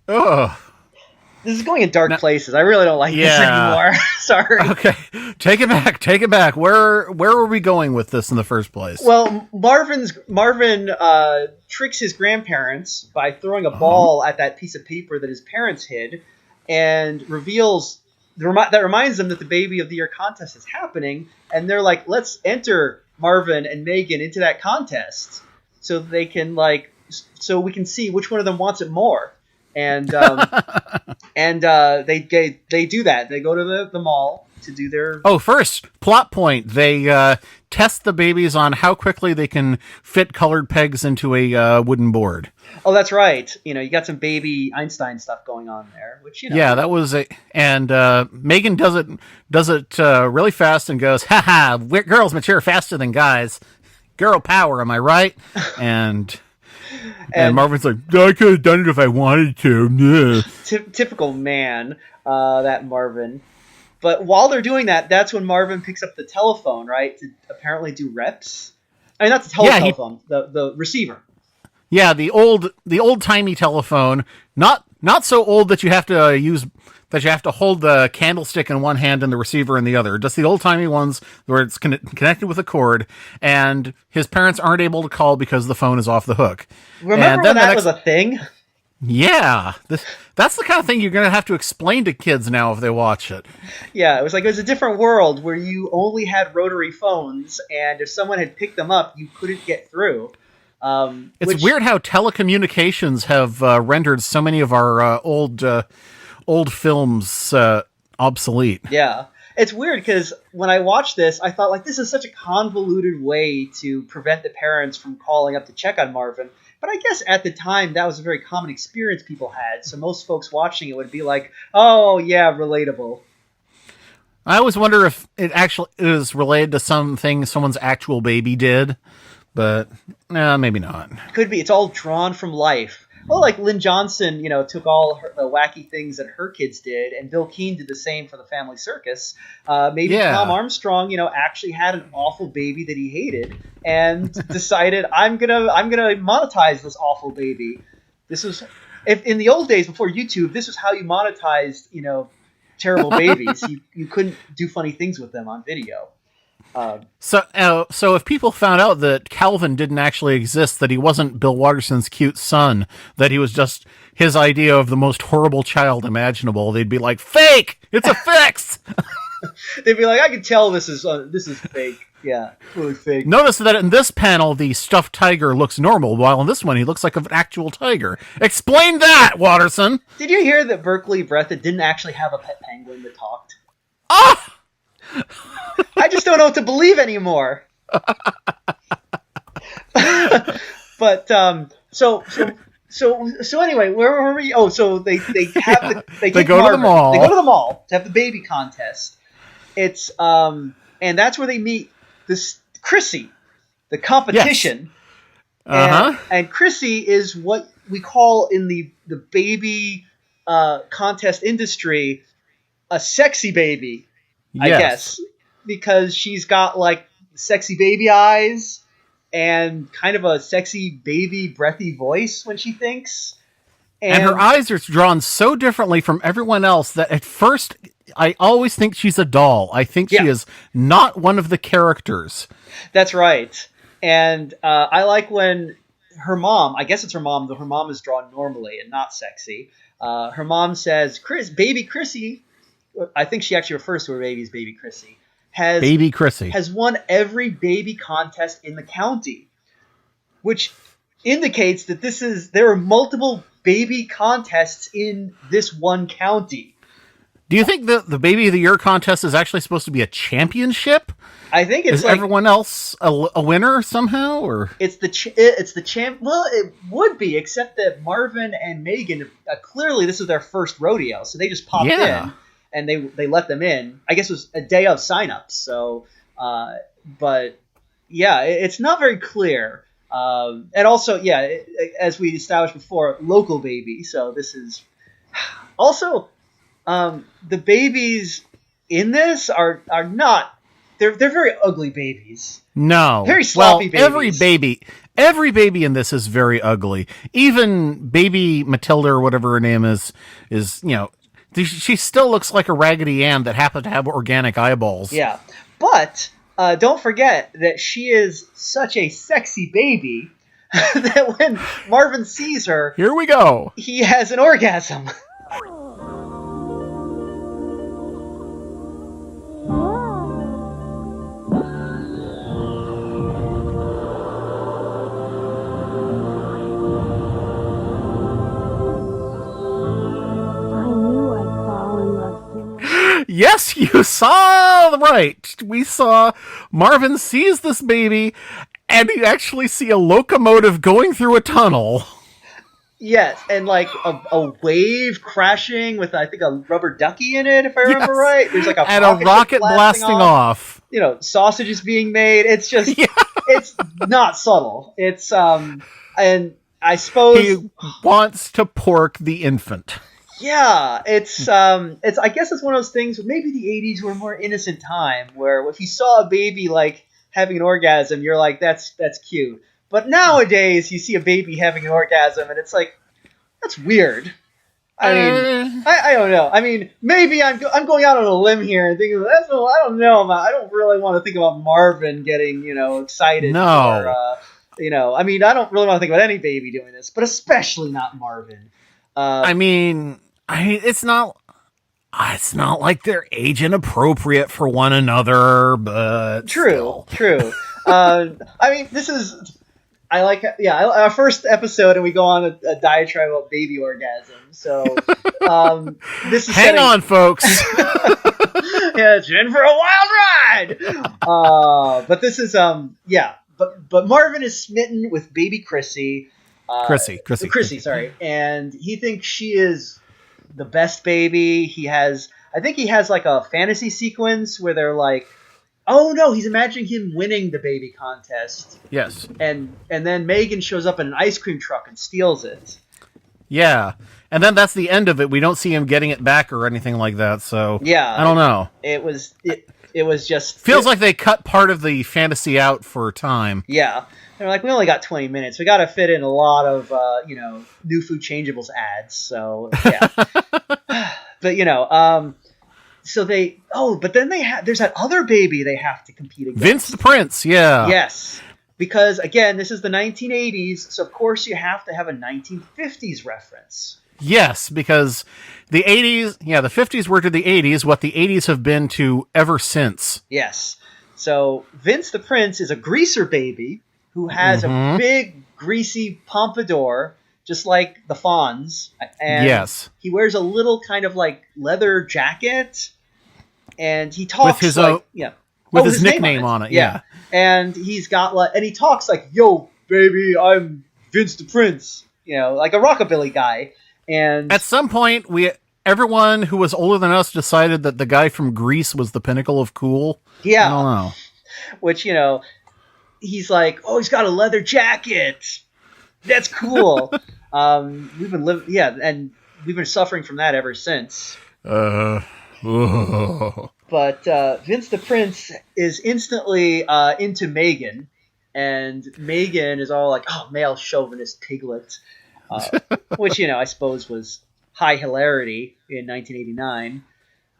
Ugh. This is going in dark places. I really don't like this anymore. Sorry. Okay, take it back. Where were we going with this in the first place? Well, Marvin tricks his grandparents by throwing a ball at that piece of paper that his parents hid, and reveals that reminds them that the Baby of the Year contest is happening, and they're like, let's enter Marvin and Megan into that contest so they can so we can see which one of them wants it more. And they do that. They go to the mall to do their... Oh, first, plot point. They test the babies on how quickly they can fit colored pegs into a wooden board. Oh, that's right. You got some baby Einstein stuff going on there, which, Yeah, that was it. And Megan does it really fast and goes, haha, girls mature faster than guys. Girl power, am I right? And Marvin's like, I could have done it if I wanted to. Yeah. Typical man, that Marvin. But while they're doing that, that's when Marvin picks up the telephone, right? To apparently do reps. I mean, not the telephone, the receiver. Yeah, the old timey telephone. Not so old that you have to hold the candlestick in one hand and the receiver in the other. Just the old timey ones where it's connected with a cord, and his parents aren't able to call because the phone is off the hook. Remember when that was a thing? Yeah, that's the kind of thing you're going to have to explain to kids now if they watch it. Yeah, it was a different world where you only had rotary phones, and if someone had picked them up, you couldn't get through. It's weird how telecommunications have rendered so many of our old films obsolete. Yeah. It's weird because when I watched this, I thought, this is such a convoluted way to prevent the parents from calling up to check on Marvin. But I guess at the time, that was a very common experience people had. So most folks watching it would be like, oh, yeah, relatable. I always wonder if it actually is related to something someone's actual baby did. But maybe not. Could be. It's all drawn from life. Well, like Lynn Johnson, took all the wacky things that her kids did, and Bill Keane did the same for the Family Circus. Maybe Tom Armstrong, actually had an awful baby that he hated, and decided I'm gonna monetize this awful baby. This was, if in the old days before YouTube, this was how you monetized, terrible babies. You couldn't do funny things with them on video. So if people found out that Calvin didn't actually exist, that he wasn't Bill Watterson's cute son, that he was just his idea of the most horrible child imaginable, they'd be like, fake! It's a fix! They'd be like, I can tell this is fake. Yeah, really fake. Notice that in this panel, the stuffed tiger looks normal, while in this one, he looks like an actual tiger. Explain that, Watterson! Did you hear that Berkeley Breathitt didn't actually have a pet penguin that talked? Ah! I just don't know what to believe anymore. But so anyway, where were we? Oh, so they They go to the mall. They go to the mall to have the baby contest. It's and that's where they meet this Chrissy, the competition. Yes. And Chrissy is what we call in the baby contest industry a sexy baby, I guess, because she's got like sexy baby eyes and kind of a sexy baby breathy voice when she thinks. And her eyes are drawn so differently from everyone else that at first I always think she's a doll. I think she is not one of the characters. That's right. And I like when her mom, I guess it's her mom, though her mom is drawn normally and not sexy. Her mom says, baby Chrissy, I think she actually refers to her baby as baby Chrissy, has won every baby contest in the county, which indicates that there are multiple baby contests in this one county. Do you think that the Baby of the Year contest is actually supposed to be a championship? I think it's is everyone else a winner somehow, or it's the champ. Well, it would be, except that Marvin and Megan clearly this is their first rodeo, so they just popped in and they let them in. I guess it was a day of signups, so but yeah, it's not very clear. And also, as we established before, local baby. So this is also the babies in this are not. They're very ugly babies. No, very sloppy babies. Every baby in this is very ugly. Even baby Matilda or whatever her name is she still looks like a Raggedy Ann that happened to have organic eyeballs. Yeah, but don't forget that she is such a sexy baby that when Marvin sees her, here we go, he has an orgasm. Yes, you saw right. We saw Marvin sees this baby, and you actually see a locomotive going through a tunnel. Yes, and like a wave crashing with, I think, a rubber ducky in it, if I remember right. There's like a rocket blasting off. You know, sausages being made. It's just, it's not subtle. It's and I suppose he wants to pork the infant. Yeah, it's I guess it's one of those things where maybe the 80s were a more innocent time where if you saw a baby like having an orgasm, you're like, that's cute. But nowadays you see a baby having an orgasm and it's like, that's weird. I mean, I don't know. I mean, maybe I'm going out on a limb here and thinking, I don't know. I don't really want to think about Marvin getting, excited. No. Or, I mean, I don't really want to think about any baby doing this, but especially not Marvin. I mean, it's not like they're age inappropriate for one another, but true. I mean, this is our first episode, and we go on a diatribe about baby orgasm. So this is hang on, folks. Yeah, it's in for a wild ride. But this is but Marvin is smitten with baby Chrissy. Chrissy, sorry. And he thinks she is the best baby. I think he has like a fantasy sequence where they're like, oh no, he's imagining him winning the baby contest. Yes. And then Megan shows up in an ice cream truck and steals it. Yeah. And then that's the end of it. We don't see him getting it back or anything like that. So yeah, I don't know. It was just feels like they cut part of the fantasy out for time. Yeah. They're like, we only got 20 minutes. We got to fit in a lot of, new food changeables ads. So, yeah. But, so but then there's that other baby they have to compete against. Vince the Prince, yeah. Yes. Because, again, this is the 1980s. So, of course, you have to have a 1950s reference. Yes, because the 80s, the 50s were to the 80s what the 80s have been to ever since. Yes. So Vince the Prince is a greaser baby who has a big, greasy pompadour, just like the Fonz. And Yes. he wears a little kind of like leather jacket, and he talks with his with his nickname on it. Yeah. And he's got like, and he talks like, "Yo, baby, I'm Vince the Prince," like a rockabilly guy. And at some point, everyone who was older than us decided that the guy from Grease was the pinnacle of cool. Yeah. I don't know. Which, he's like, "Oh, he's got a leather jacket. That's cool." We've been and we've been suffering from that ever since. But Vince the Prince is instantly into Megan, and Megan is all like, "Oh, male chauvinist piglet," which, I suppose was high hilarity in 1989.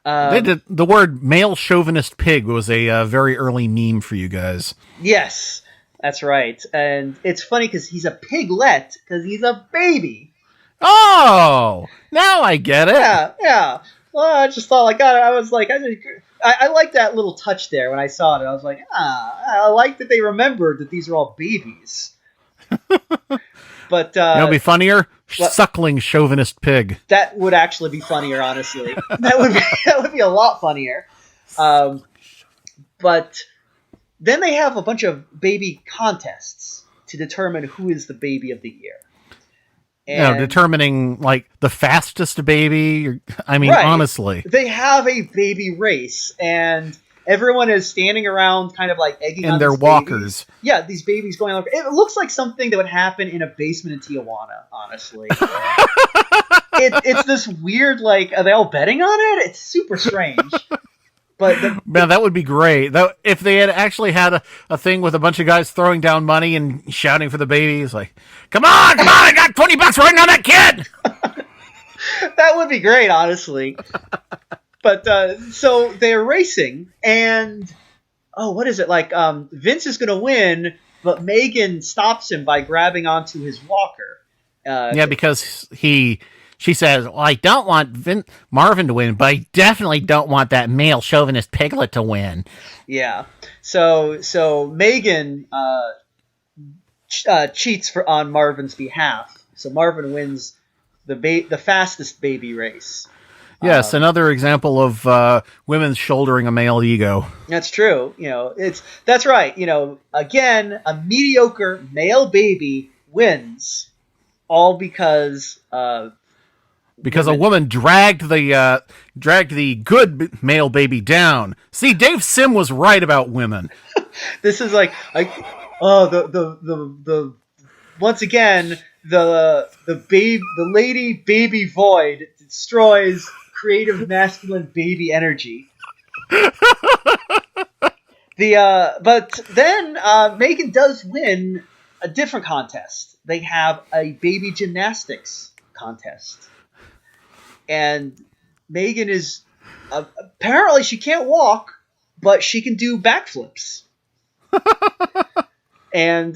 The word male chauvinist pig was a very early meme for you guys. Yes, that's right. And it's funny because he's a piglet because he's a baby. Oh, now I get it. Yeah. Well, I just thought, I was like, I like that little touch there when I saw it. I was like, I like that they remembered that these are all babies. But it'll be funnier. Suckling chauvinist pig. That would actually be funnier, honestly. that would be a lot funnier. But then they have a bunch of baby contests to determine who is the baby of the year. And determining like the fastest baby. I mean, right. Honestly, they have a baby race, and everyone is standing around, kind of like egging on their these walkers. Babies. Yeah, these babies going on. It looks like something that would happen in a basement in Tijuana. Honestly, it's this weird. Like, are they all betting on it? It's super strange. But man, that would be great. If they had actually had a thing with a bunch of guys throwing down money and shouting for the babies, like, come on, I got $20 riding on that kid. That would be great, honestly. But so they're racing, and what is it like? Vince is going to win, but Megan stops him by grabbing onto his walker. Because she says, well, I don't want Marvin to win, but I definitely don't want that male chauvinist piglet to win. Yeah. So Megan cheats on Marvin's behalf. So Marvin wins the fastest baby race. Yes, another example of women shouldering a male ego. That's true. That's right. Again, a mediocre male baby wins, all because a woman dragged the good male baby down. See, Dave Sim was right about women. This is the once again the lady baby void destroys creative masculine baby energy. But then Megan does win a different contest. They have a baby gymnastics contest. And Megan is apparently she can't walk, but she can do backflips. And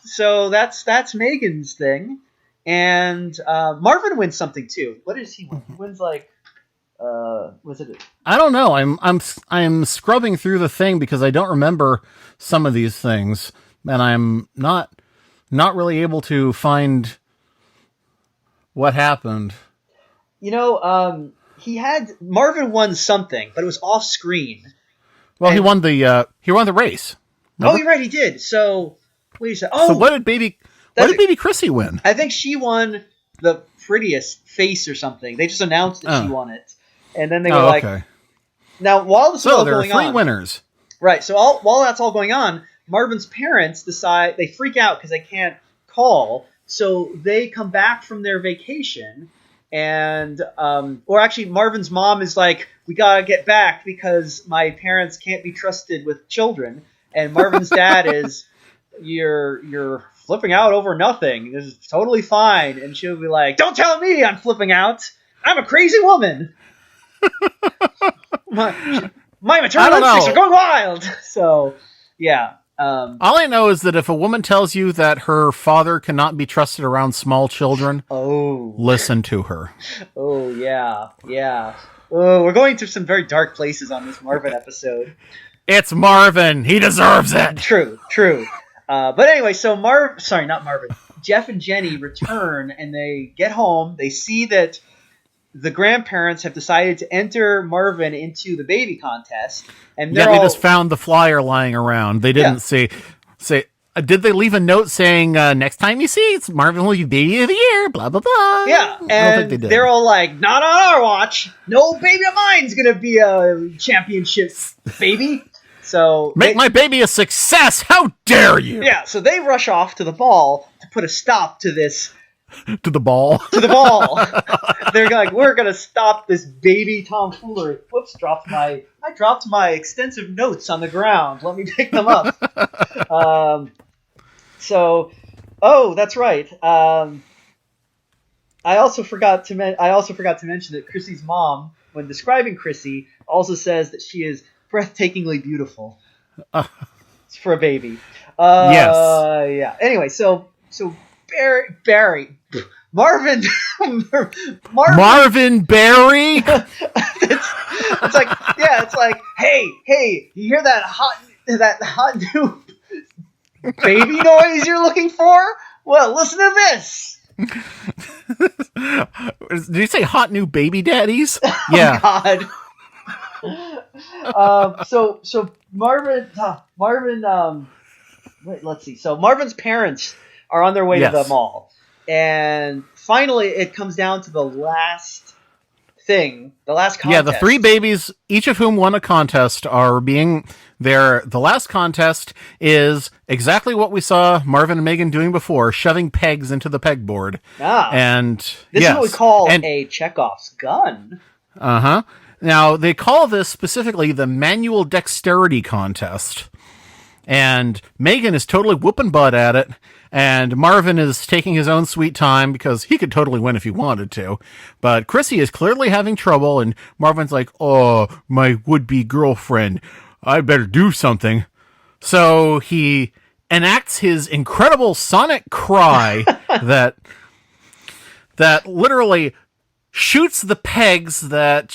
so that's Megan's thing. And Marvin wins something too. What does he win? He wins was it? I don't know. I'm scrubbing through the thing because I don't remember some of these things, and I'm not really able to find what happened. Marvin won something, but it was off screen. Well, he won the race. Remember? Oh, you're right, he did. So wait a second. So what did baby Chrissy win? I think she won the prettiest face or something. They just announced that she won it, and then they were like, okay. Now while this is all going on, there are 3 winners. Right. So while that's all going on, Marvin's parents decide they freak out because they can't call, so they come back from their vacation. And, or actually Marvin's mom is like, we gotta get back because my parents can't be trusted with children. And Marvin's dad is, you're flipping out over nothing. This is totally fine. And she'll be like, don't tell me I'm flipping out. I'm a crazy woman. my maternal instincts are going wild. So, yeah. All I know is that if a woman tells you that her father cannot be trusted around small children, listen to her. Oh, yeah. Oh, we're going through some very dark places on this Marvin episode. It's Marvin. He deserves it. True. But anyway, so not Marvin. Jeff and Jenny return, and they get home. They see that the grandparents have decided to enter Marvin into the baby contest, and they just found the flyer lying around. They didn't say. Did they leave a note saying next time you see it's Marvin will be baby of the year? Blah blah blah. Yeah, and they're all like, "Not on our watch. No baby of mine's gonna be a championship baby." So make my baby a success. How dare you? Yeah. So they rush off to the ball to put a stop to this. To the ball. They're like, we're gonna stop this baby tomfoolery. Whoops! I dropped my extensive notes on the ground. Let me pick them up. That's right. I also forgot to mention that Chrissy's mom, when describing Chrissy, also says that she is breathtakingly beautiful for a baby. Yes. Yeah. Anyway, so Barry. Marvin Barry. it's like, hey, you hear that hot new baby noise you're looking for? Well, listen to this. Did you say hot new baby daddies? Yeah. Oh, God. So Marvin. Wait, let's see. So Marvin's parents are on their way to the mall. And finally, it comes down to the last thing, the last contest. Yeah, the three babies, each of whom won a contest, are being there. The last contest is exactly what we saw Marvin and Megan doing before, shoving pegs into the pegboard. And this is what we call a Chekhov's gun. Uh-huh. Now, they call this specifically the manual dexterity contest. And Megan is totally whooping butt at it. And Marvin is taking his own sweet time because he could totally win if he wanted to. But Chrissy is clearly having trouble, and Marvin's like, oh, my would-be girlfriend, I better do something. So he enacts his incredible sonic cry that literally shoots the pegs that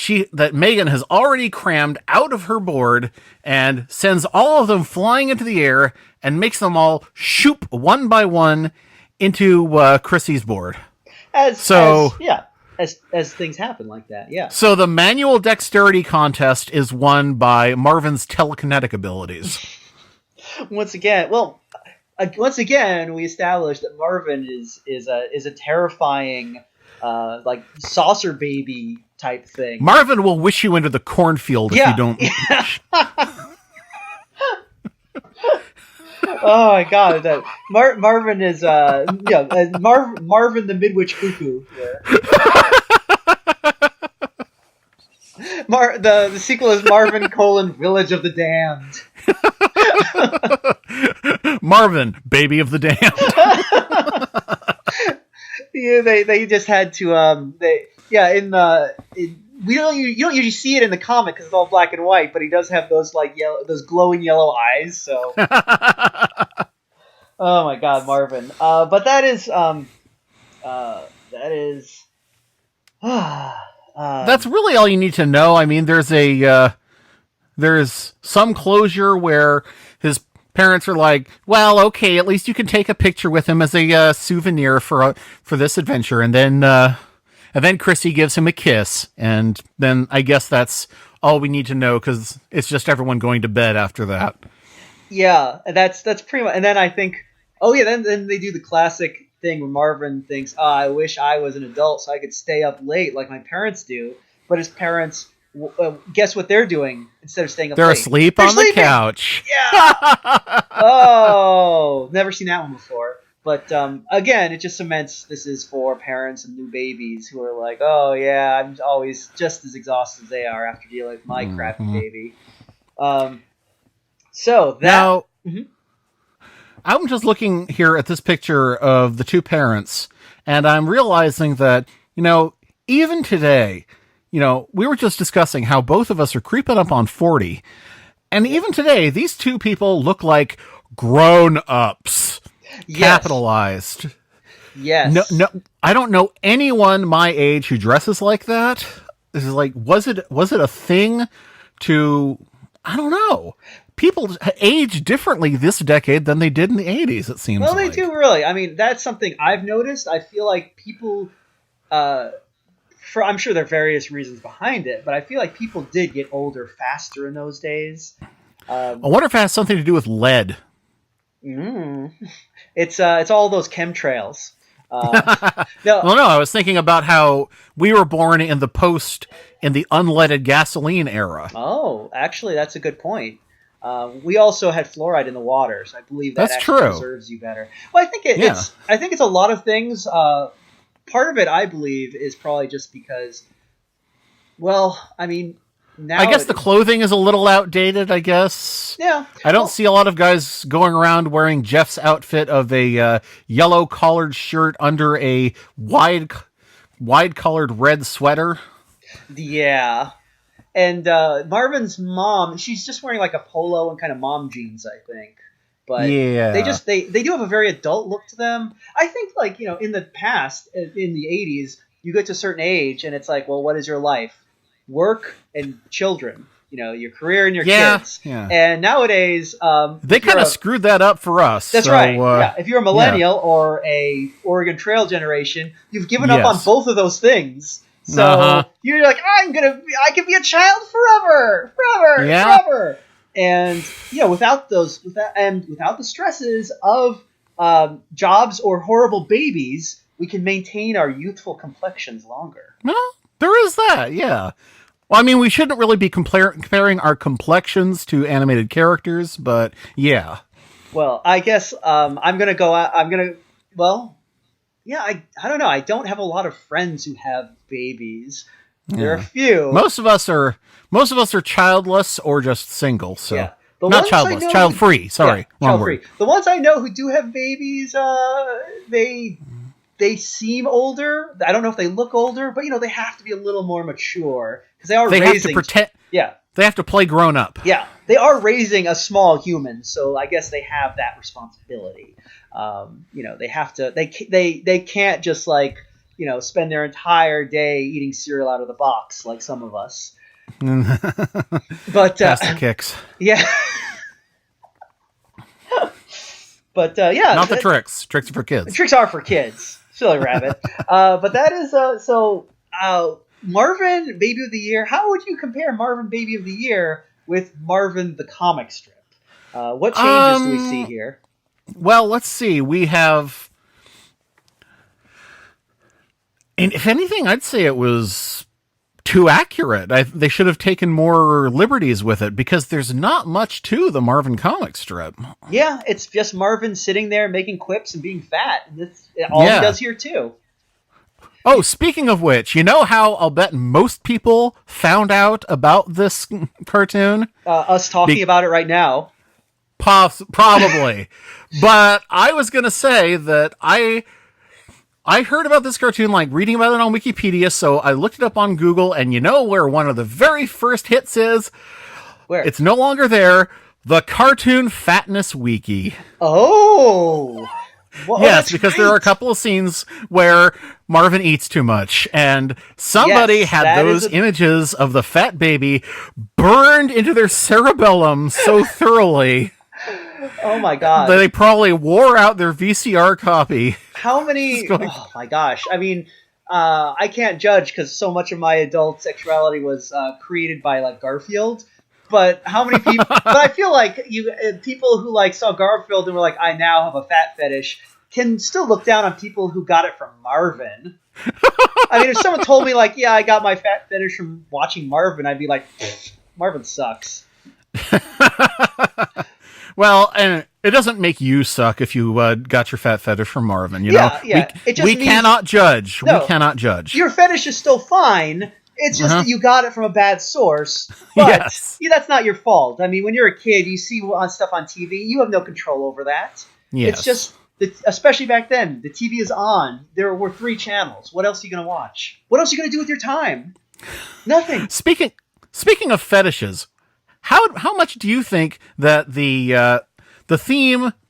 Megan has already crammed out of her board and sends all of them flying into the air and makes them all shoop one by one into Chrissy's board. As things happen like that, yeah. So the manual dexterity contest is won by Marvin's telekinetic abilities. Once again, we established that Marvin is a terrifying like saucer baby type thing. Marvin will wish you into the cornfield if you don't. Oh my God! Marvin is Marvin the Midwich Cuckoo. Yeah. The sequel is Marvin: Village of the Damned. Marvin, baby of the damned. Yeah, they just had to you don't usually see it in the comic because it's all black and white, but he does have those those glowing yellow eyes. So, oh my God, Marvin! But that is that's really all you need to know. I mean, there's some closure where his parents are like, well, okay, at least you can take a picture with him as a souvenir for this adventure, and then Chrissy gives him a kiss, and then I guess that's all we need to know because it's just everyone going to bed after that. Yeah, that's pretty much. And then I think, then they do the classic thing where Marvin thinks, I wish I was an adult so I could stay up late like my parents do, but his parents. Guess what they're doing instead of staying up late? They're asleep on the couch. Yeah. Oh, never seen that one before. But again, it just cements this is for parents and new babies who are like, oh yeah, I'm always just as exhausted as they are after dealing with my crappy baby. I'm just looking here at this picture of the two parents, and I'm realizing that, even today, we were just discussing how both of us are creeping up on 40. And even today, these two people look like grown-ups. Yes. Capitalized. Yes. No, I don't know anyone my age who dresses like that. This is like, was it a thing to, I don't know. people age differently this decade than they did in the 80s, it seems Well, like. they do really. I mean, that's something I've noticed. I feel like people, I'm sure there are various reasons behind it, but I feel like people did get older faster in those days. I wonder if it has something to do with lead. It's all those chemtrails. No, Well, no, I was thinking about how we were born in the unleaded gasoline era. Oh, actually, that's a good point. We also had fluoride in the water, so I believe that That's actually true. preserves you better. Well, I think it's a lot of things. Part of it, I believe, is probably just because. Well, I mean, now I guess the clothing is a little outdated, I guess. Yeah. I don't see a lot of guys going around wearing Jeff's outfit of a yellow collared shirt under a wide collared red sweater. Yeah. And Marvin's mom, she's just wearing like a polo and kind of mom jeans, I think. But yeah, they do have a very adult look to them. I think, like, in the past, in the 80s, you get to a certain age and it's like, well, what is your life? Work and children. Your career and your kids. Yeah. And nowadays, they kind of screwed that up for us. That's right. Yeah. If you're a millennial or a Oregon Trail generation, you've given up on both of those things. So you're like, I can be a child forever. And without the stresses of jobs or horrible babies, we can maintain our youthful complexions longer. Well, there is that. Yeah. Well, I mean, we shouldn't really be comparing our complexions to animated characters, but yeah. Well, I guess I'm gonna go out. Yeah, I don't know. I don't have a lot of friends who have babies. There are a few. Most of us are childless or just single. So yeah. not childless, child free. Sorry, yeah, wrong word. The ones I know who do have babies, they seem older. I don't know if they look older, but they have to be a little more mature because they have to pretend. Yeah. They have to play grown up. Yeah, they are raising a small human, so I guess they have that responsibility. They have to. They can't just spend their entire day eating cereal out of the box like some of us. But Pass the kicks. Yeah. But yeah, not the tricks. Tricks are for kids. Tricks are for kids. Silly rabbit. But that is Marvin Baby of the Year. How would you compare Marvin Baby of the Year with Marvin the comic strip? What changes do we see here? Well, let's see. We have, and if anything, I'd say it was too accurate. They should have taken more liberties with it because there's not much to the Marvin comic strip. Yeah, it's just Marvin sitting there making quips and being fat. That's all he does here too. Oh, speaking of which, you know how I'll bet most people found out about this cartoon? Us talking about it right now. Probably. But I was going to say that I heard about this cartoon, reading about it on Wikipedia, so I looked it up on Google, and you know where one of the very first hits is? Where? It's no longer there. The Cartoon Fatness Wiki. Oh! Well, yes, because there are a couple of scenes where Marvin eats too much, and somebody had those images of the fat baby burned into their cerebellum so thoroughly. Oh my god. That they probably wore out their VCR copy. How many... Oh my gosh. I mean, I can't judge because so much of my adult sexuality was created by Garfield. But how many people? But I feel like people who saw Garfield and were like, I now have a fat fetish, can still look down on people who got it from Marvin. I mean, if someone told me yeah, I got my fat fetish from watching Marvin, I'd be like, Marvin sucks. Well, and it doesn't make you suck if you got your fat fetish from Marvin. You know, we cannot judge. No, we cannot judge. Your fetish is still fine. It's just that you got it from a bad source. But that's not your fault. I mean, when you're a kid, you see stuff on TV. You have no control over that. Yes. It's just, especially back then, the TV is on. There were 3 channels. What else are you going to watch? What else are you going to do with your time? Nothing. Speaking of fetishes, how much do you think that the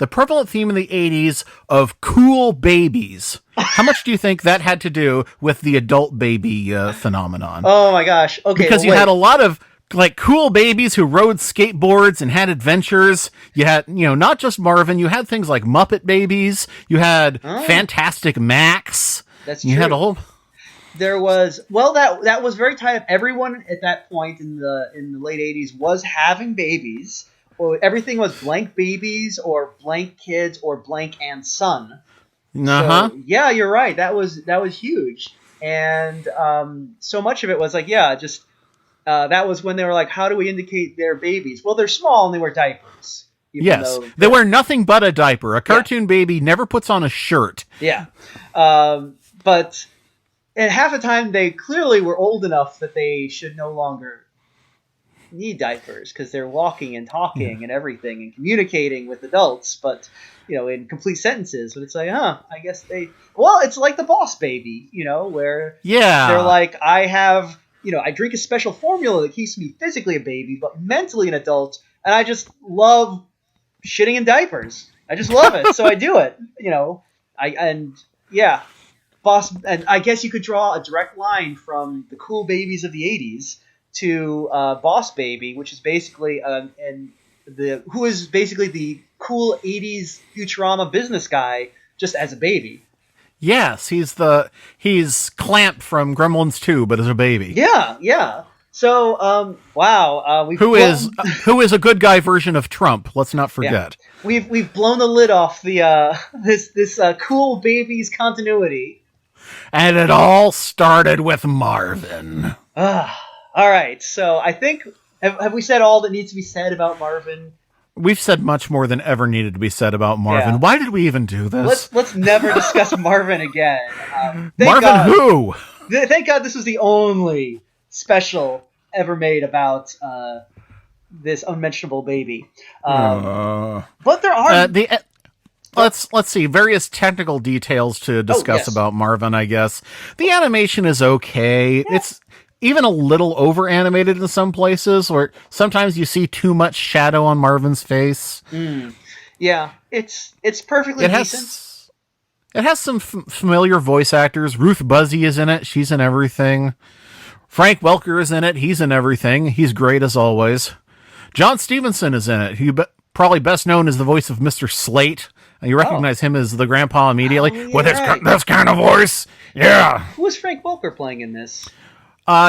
prevalent theme in the 80s of cool babies, how much do you think that had to do with the adult baby phenomenon? Oh my gosh. Okay. Because you had a lot of like cool babies who rode skateboards and had adventures. You had, not just Marvin, you had things like Muppet Babies, you had Fantastic Max. That's you true. had a whole There was that was very tight up. Everyone at that point in the late 80s was having babies. Or everything was blank babies or blank kids or blank and son. Uh-huh. So, yeah, you're right. That was huge. And so much of it was like, that was when they were like, how do we indicate they're babies? Well, they're small and they wear diapers. Yes, they wear nothing but a diaper. A cartoon baby never puts on a shirt. Yeah. But and half the time they clearly were old enough that they should no longer need diapers because they're walking and talking and everything and communicating with adults, but in complete sentences. But it's like, I guess it's like the Boss Baby, where they're like, I drink a special formula that keeps me physically a baby, but mentally an adult, and I just love shitting in diapers. I just love it, so I do it. Boss, and I guess you could draw a direct line from the cool babies of the 80s to Boss Baby, which is basically who is basically the cool 80s Futurama business guy just as a baby. Yes, he's Clamp from Gremlins 2, but as a baby. Yeah. So, wow, who is a good guy version of Trump? Let's not forget. Yeah. We've blown the lid off the this cool babies continuity. And it all started with Marvin. All right, so I think have we said all that needs to be said about Marvin? We've said much more than ever needed to be said about Marvin. Yeah. Why did we even do this? Let's never discuss Marvin again. Marvin who? Thank God this was the only special ever made about this unmentionable baby. But there are let's see various technical details to discuss about Marvin. I guess the animation is okay. Yeah. It's even a little over animated in some places, where sometimes you see too much shadow on Marvin's face. Yeah, it's perfectly decent. It has some familiar voice actors. Ruth Buzzy is in it. She's in everything. Frank Welker is in it. He's in everything. He's great as always. John Stevenson is in it. He probably best known as the voice of Mr. Slate. You recognize him as the grandpa immediately with this kind of voice. Yeah. Who was Frank Welker playing in this?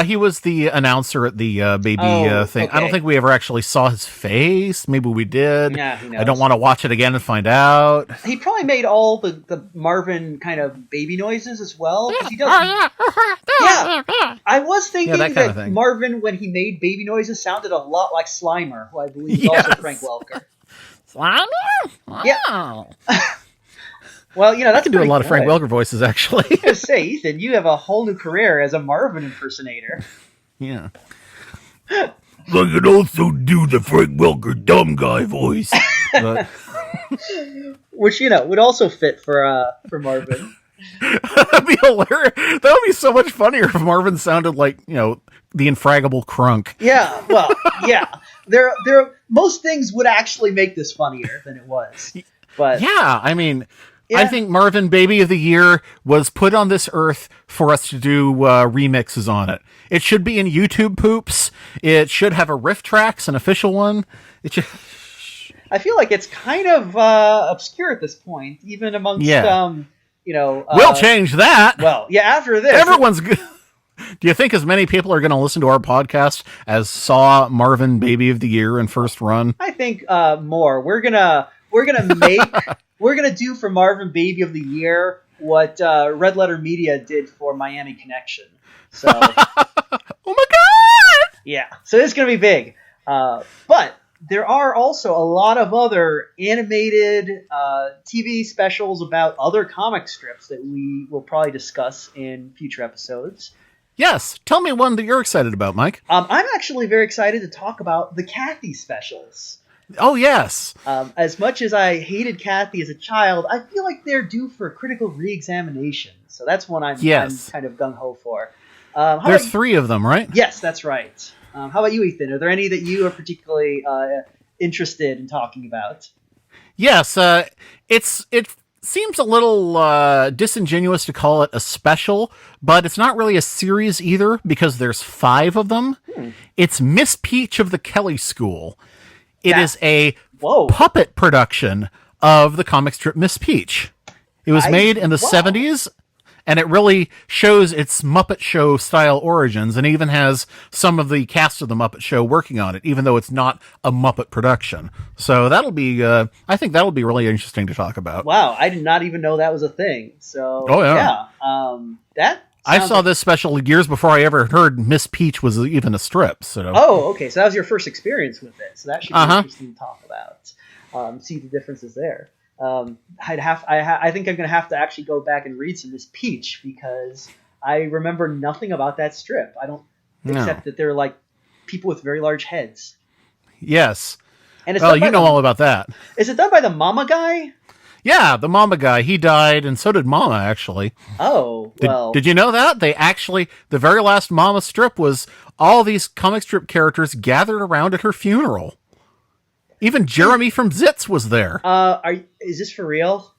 He was the announcer at the baby thing. Okay. I don't think we ever actually saw his face. Maybe we did. Yeah, who knows? I don't want to watch it again and find out. He probably made all the Marvin kind of baby noises as well. He does. Yeah. I was thinking that Marvin, when he made baby noises, sounded a lot like Slimer, who I believe is also Frank Welker. Slimer? Yeah. Well, that's I can do a lot of Frank Welker voices, actually. I was going to say, Ethan, you have a whole new career as a Marvin impersonator. Yeah. I can also do the Frank Welker dumb guy voice. Which, would also fit for Marvin. That'd be hilarious. That would be so much funnier if Marvin sounded like, the infraggable Crunk. Yeah, well, yeah. There most things would actually make this funnier than it was. But yeah, I mean... Yeah. I think Marvin Baby of the Year was put on this earth for us to do remixes on it. It should be in YouTube poops. It should have a riff tracks, an official one. It should... I feel like it's kind of obscure at this point, even amongst we'll change that. Well, yeah, after this, everyone's good. Do you think as many people are going to listen to our podcast as saw Marvin Baby of the Year in first run? I think more. We're gonna make. We're going to do for Marvin Baby of the Year what Red Letter Media did for Miami Connection. So, oh my God! Yeah, so it's going to be big. But there are also a lot of other animated TV specials about other comic strips that we will probably discuss in future episodes. Yes, tell me one that you're excited about, Mike. I'm actually very excited to talk about the Kathy specials. Oh, yes. As much as I hated Kathy as a child, I feel like they're due for a critical re-examination. So that's one I'm kind of gung-ho for. There's 3 of them, right? Yes, that's right. How about you, Ethan? Are there any that you are particularly interested in talking about? Yes. It seems a little disingenuous to call it a special, but it's not really a series either because there's 5 of them. It's Miss Peach of the Kelly School. It is a Whoa. puppet production of the comic strip Miss Peach. It was made in the 70s, and it really shows its Muppet Show style origins, and even has some of the cast of the Muppet Show working on it, even though it's not a Muppet production. So that'll be, I think that'll be really interesting to talk about. Wow, I did not even know that was a thing. So, that I saw this special years before I ever heard Miss Peach was even a strip. So. Oh, okay. So that was your first experience with it. So that should be interesting to talk about. See the differences there. I think I'm going to have to actually go back and read some Miss Peach because I remember nothing about that strip. Except that they're like people with very large heads. Yes. And it's you know all about that. Is it done by the Momma guy? Yeah, the Momma guy. He died, and so did Momma, actually. Oh, well. Did you know that? The very last Momma strip was all these comic strip characters gathered around at her funeral. Even Jeremy from Zitz was there. Is this for real?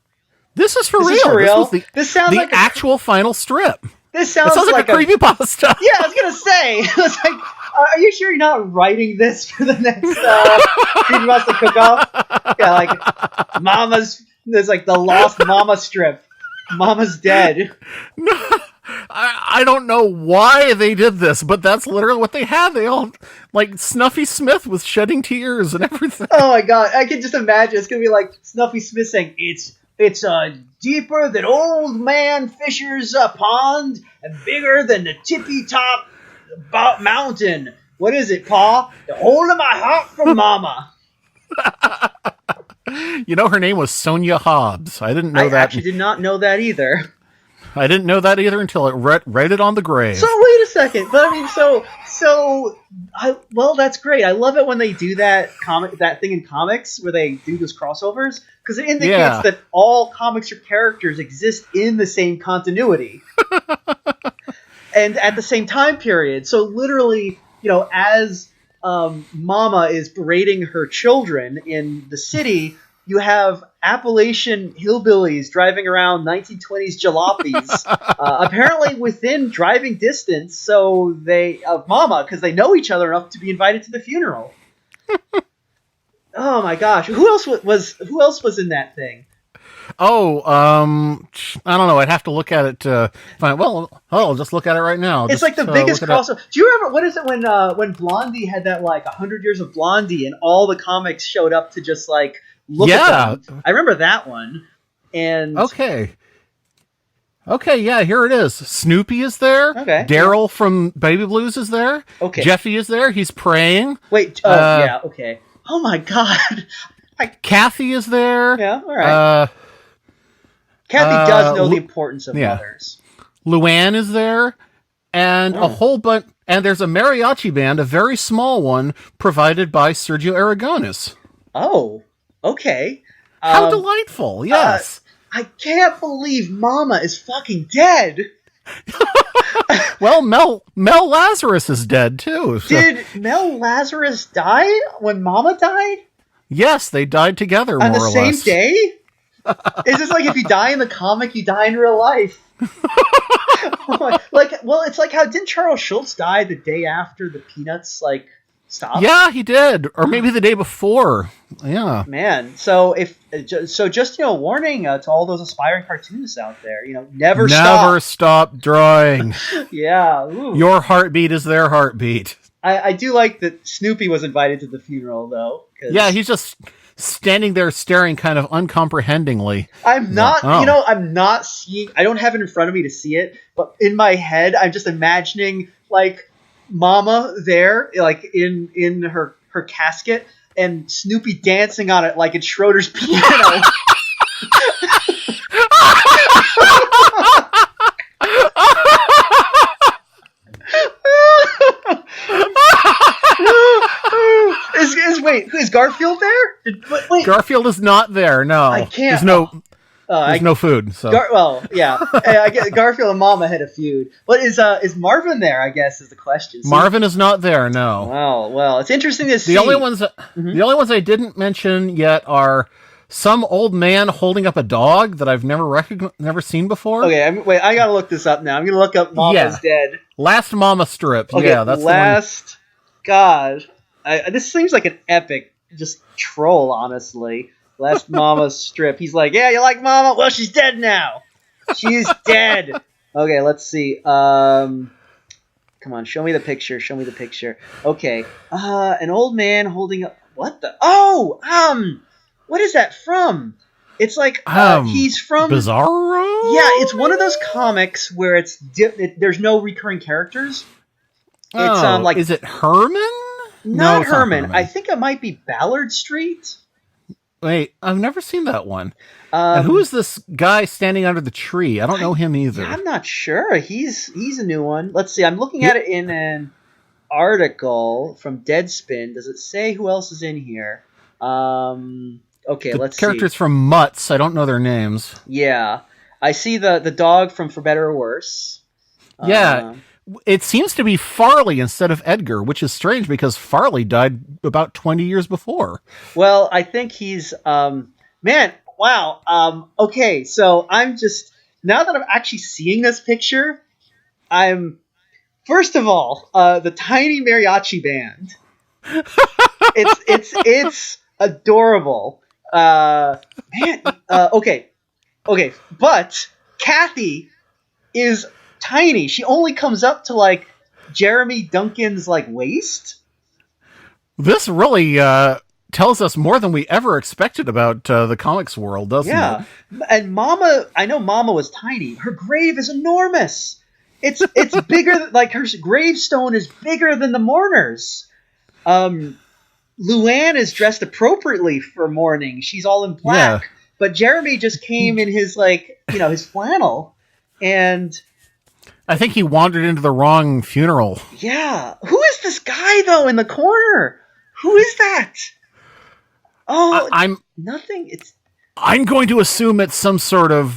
This is for real. This is for real? This sounds like actual final strip. This sounds like a creepypasta. Yeah, I was gonna say. I was like, are you sure you're not writing this for the next creepypasta cook-off? Yeah, like Mama's. There's like the lost Momma strip. Mama's dead. No, I don't know why they did this, but that's literally what they had. They all, like, Snuffy Smith was shedding tears and everything. Oh my god, I can just imagine. It's going to be like Snuffy Smith saying, it's deeper than Old Man Fisher's pond and bigger than the tippy top mountain. What is it, Pa? The hole in my heart from Mama. You know, her name was Sonia Hobbs. I didn't know that. I actually did not know that either. I didn't know that either until I read it on the grave. So wait a second, but I mean, well, that's great. I love it when they do that thing in comics where they do those crossovers because it indicates that all comic strip characters exist in the same continuity and at the same time period. So literally, as Mama is berating her children in the city, you have Appalachian hillbillies driving around 1920s jalopies, apparently within driving distance. So of Mama, because they know each other enough to be invited to the funeral. Oh my gosh, who else was in that thing? Oh, I don't know. I'd have to look at it to find. Well, I'll just look at it right now. It's like the biggest crossover. Do you remember what is it when Blondie had that like 100 Years of Blondie and all the comics showed up to just like look at them? I remember that one. And okay, yeah, here it is. Snoopy is there. Okay, Daryl from Baby Blues is there. Okay, Jeffy is there. He's praying. Wait. Oh, yeah. Okay. Oh my God. Kathy is there. Yeah. All right. Kathy does know the importance of mothers. Luann is there, and a whole bunch. And there's a mariachi band, a very small one, provided by Sergio Aragones. Oh, okay. How delightful! Yes, I can't believe Mama is fucking dead. Well, Mel Lazarus is dead too. So. Did Mel Lazarus die when Mama died? Yes, they died together on more the or same less. Day. Is this like if you die in the comic, you die in real life? It's like how didn't Charles Schultz die the day after the Peanuts stopped? Yeah, he did, or maybe the day before. Yeah, man. So just warning to all those aspiring cartoonists out there, never stop drawing. Yeah, ooh. Your heartbeat is their heartbeat. I do like that Snoopy was invited to the funeral though. Yeah, he's just standing there staring kind of uncomprehendingly. I'm not, I'm not seeing, I don't have it in front of me to see it, but in my head, I'm just imagining Mama there, in her casket and Snoopy dancing on it like it's Schroeder's piano. Is Garfield there? Wait. Garfield is not there. No, I can't. There's no food. So I get Garfield and Mama had a feud. But is Marvin there? I guess is the question. Marvin is not there. No. Well, it's interesting to see. The only ones I didn't mention yet are some old man holding up a dog that I've never seen before. Okay, I gotta look this up now. I'm gonna look up Mama's Dead. Last Mama strip. Okay, yeah, that's last God, this seems like an epic just troll, honestly. Last Mama strip. He's like, yeah, you like Mama? Well, she's dead now. She's dead. Okay, let's see. Come on, show me the picture. Show me the picture. Okay. An old man holding up. What the? Oh, what is that from? It's like he's from Bizarro. Yeah, it's one of those comics where there's no recurring characters. It's like, is it Herman? Not it's Herman. I think it might be Ballard Street. Wait, I've never seen that one. And who is this guy standing under the tree? I don't know him either. I'm not sure. He's a new one. Let's see. I'm looking at it in an article from Deadspin. Does it say who else is in here? Okay, let's see. Characters from Mutts. I don't know their names. Yeah. I see the dog from For Better or Worse. Yeah. It seems to be Farley instead of Edgar, which is strange because Farley died about 20 years before. Well, I think he's man, wow. Okay, so I'm just now that I'm actually seeing this picture, I'm first of all, the tiny mariachi band. It's adorable. Man, okay, but Kathy is tiny. She only comes up to like Jeremy Duncan's like waist. This really tells us more than we ever expected about the comics world, doesn't it? Yeah, and Mama, I know Mama was tiny. Her grave is enormous. It's bigger. Like her gravestone is bigger than the mourners. Luann is dressed appropriately for mourning. She's all in black. Yeah. But Jeremy just came in his his flannel, and I think he wandered into the wrong funeral. Yeah. Who is this guy though in the corner? Who is that? Oh, I'm nothing. I'm going to assume it's some sort of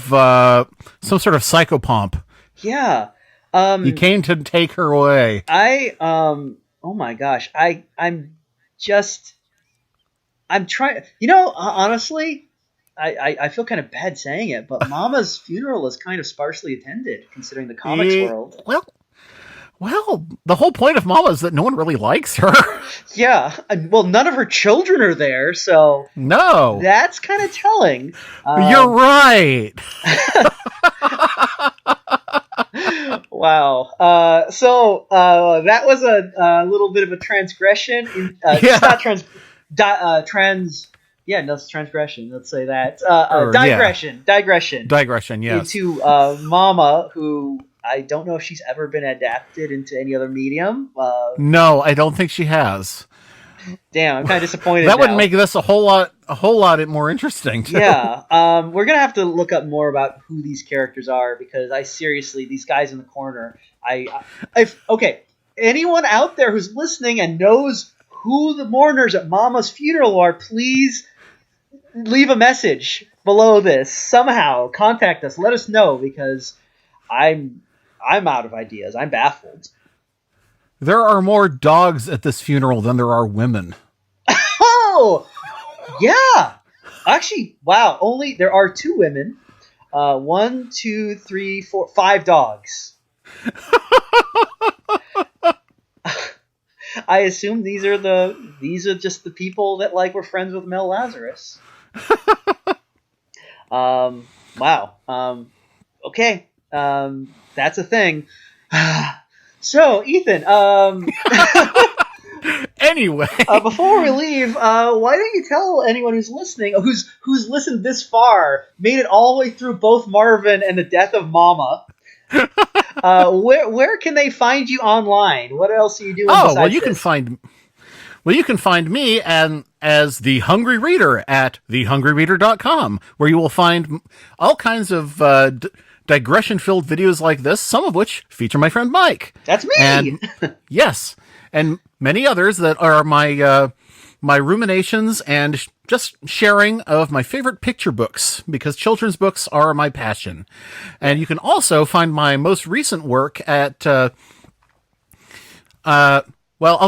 psychopomp. Yeah. He came to take her away. Oh my gosh. I'm trying, honestly, I feel kind of bad saying it, but Mama's funeral is kind of sparsely attended considering the comics world. Well, the whole point of Mama is that no one really likes her. Yeah. Well, none of her children are there, so no, that's kind of telling. You're right. Wow. So that was a little bit of a transgression. It's not it's transgression. Let's say that. Digression. Digression, yes. Into Mama, who I don't know if she's ever been adapted into any other medium. No, I don't think she has. Damn, I'm kind of disappointed. That would make this a whole lot more interesting, too. Yeah, we're gonna have to look up more about who these characters are because these guys in the corner. Okay, anyone out there who's listening and knows who the mourners at Mama's funeral are, please leave a message below this. Somehow contact us. Let us know because I'm out of ideas. I'm baffled. There are more dogs at this funeral than there are women. Oh, yeah. Actually, wow. Only there are 2 women. 1, 2, 3, 4, 5 dogs. I assume these are just the people that were friends with Mel Lazarus. Wow. Okay. That's a thing. So, Ethan, anyway, before we leave, why don't you tell anyone who's listening, who's listened this far, made it all the way through both Marvin and the death of Mama, where can they find you online? What else are you doing? You can find me as the Hungry Reader at thehungryreader.com, where you will find all kinds of digression-filled videos like this, some of which feature my friend Mike. That's me! And, yes, and many others that are my ruminations and just sharing of my favorite picture books, because children's books are my passion. And you can also find my most recent work at... I'll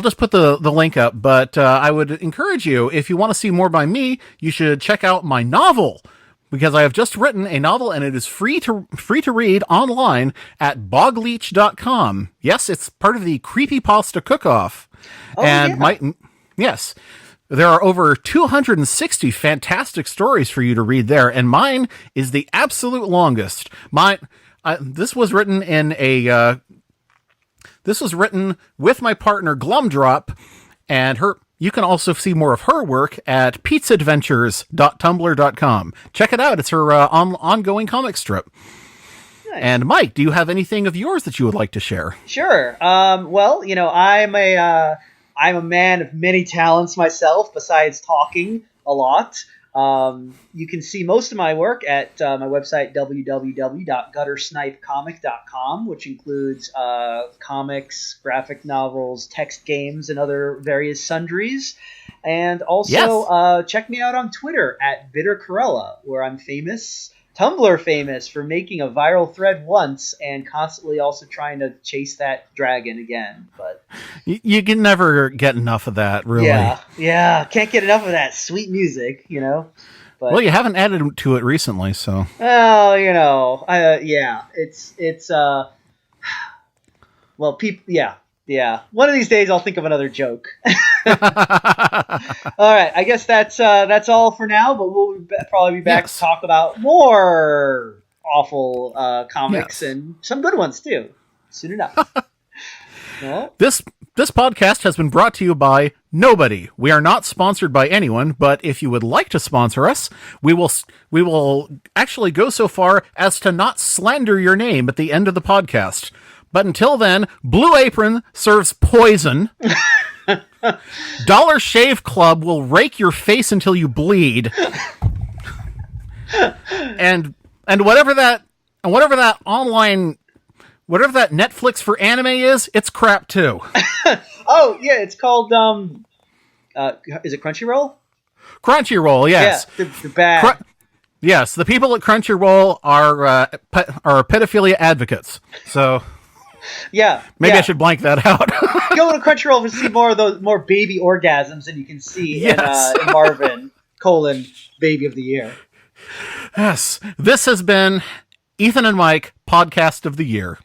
just put the link up, but I would encourage you, if you want to see more by me, you should check out my novel, because I have just written a novel and it is free to read online at bogleech.com. Yes, it's part of the Creepypasta Cook-Off. And yes, there are over 260 fantastic stories for you to read there, and mine is the absolute longest. This was written with my partner Glumdrop, and you can also see more of her work at pizzaadventures.tumblr.com. Check it out. It's her ongoing comic strip. Nice. And Mike, do you have anything of yours that you would like to share? Sure. Well, I'm a man of many talents myself, besides talking a lot. You can see most of my work at my website, www.guttersnipecomic.com, which includes comics, graphic novels, text games, and other various sundries. And also check me out on Twitter at BitterCorella, where I'm Tumblr famous for making a viral thread once and constantly also trying to chase that dragon again. But you can never get enough of that, really. Yeah, can't get enough of that sweet music, But, well, you haven't added to it recently, so. Well, it's well, people, yeah. One of these days, I'll think of another joke. All right, I guess that's all for now. But we'll probably be back to talk about more awful comics and some good ones too soon enough. Well, This podcast has been brought to you by nobody. We are not sponsored by anyone, but if you would like to sponsor us, we will actually go so far as to not slander your name at the end of the podcast. But until then, Blue Apron serves poison. Dollar Shave Club will rake your face until you bleed. and whatever that Netflix for anime is, it's crap too. Oh yeah, it's called is it Crunchyroll? Crunchyroll, yes. Yeah, the bad. Yes, the people at Crunchyroll are pedophilia advocates. So maybe I should blank that out. Go to Crunchyroll to see more baby orgasms than you can see in Marvin, baby of the year. Yes. This has been Ethan and Mike, Podcast of the Year.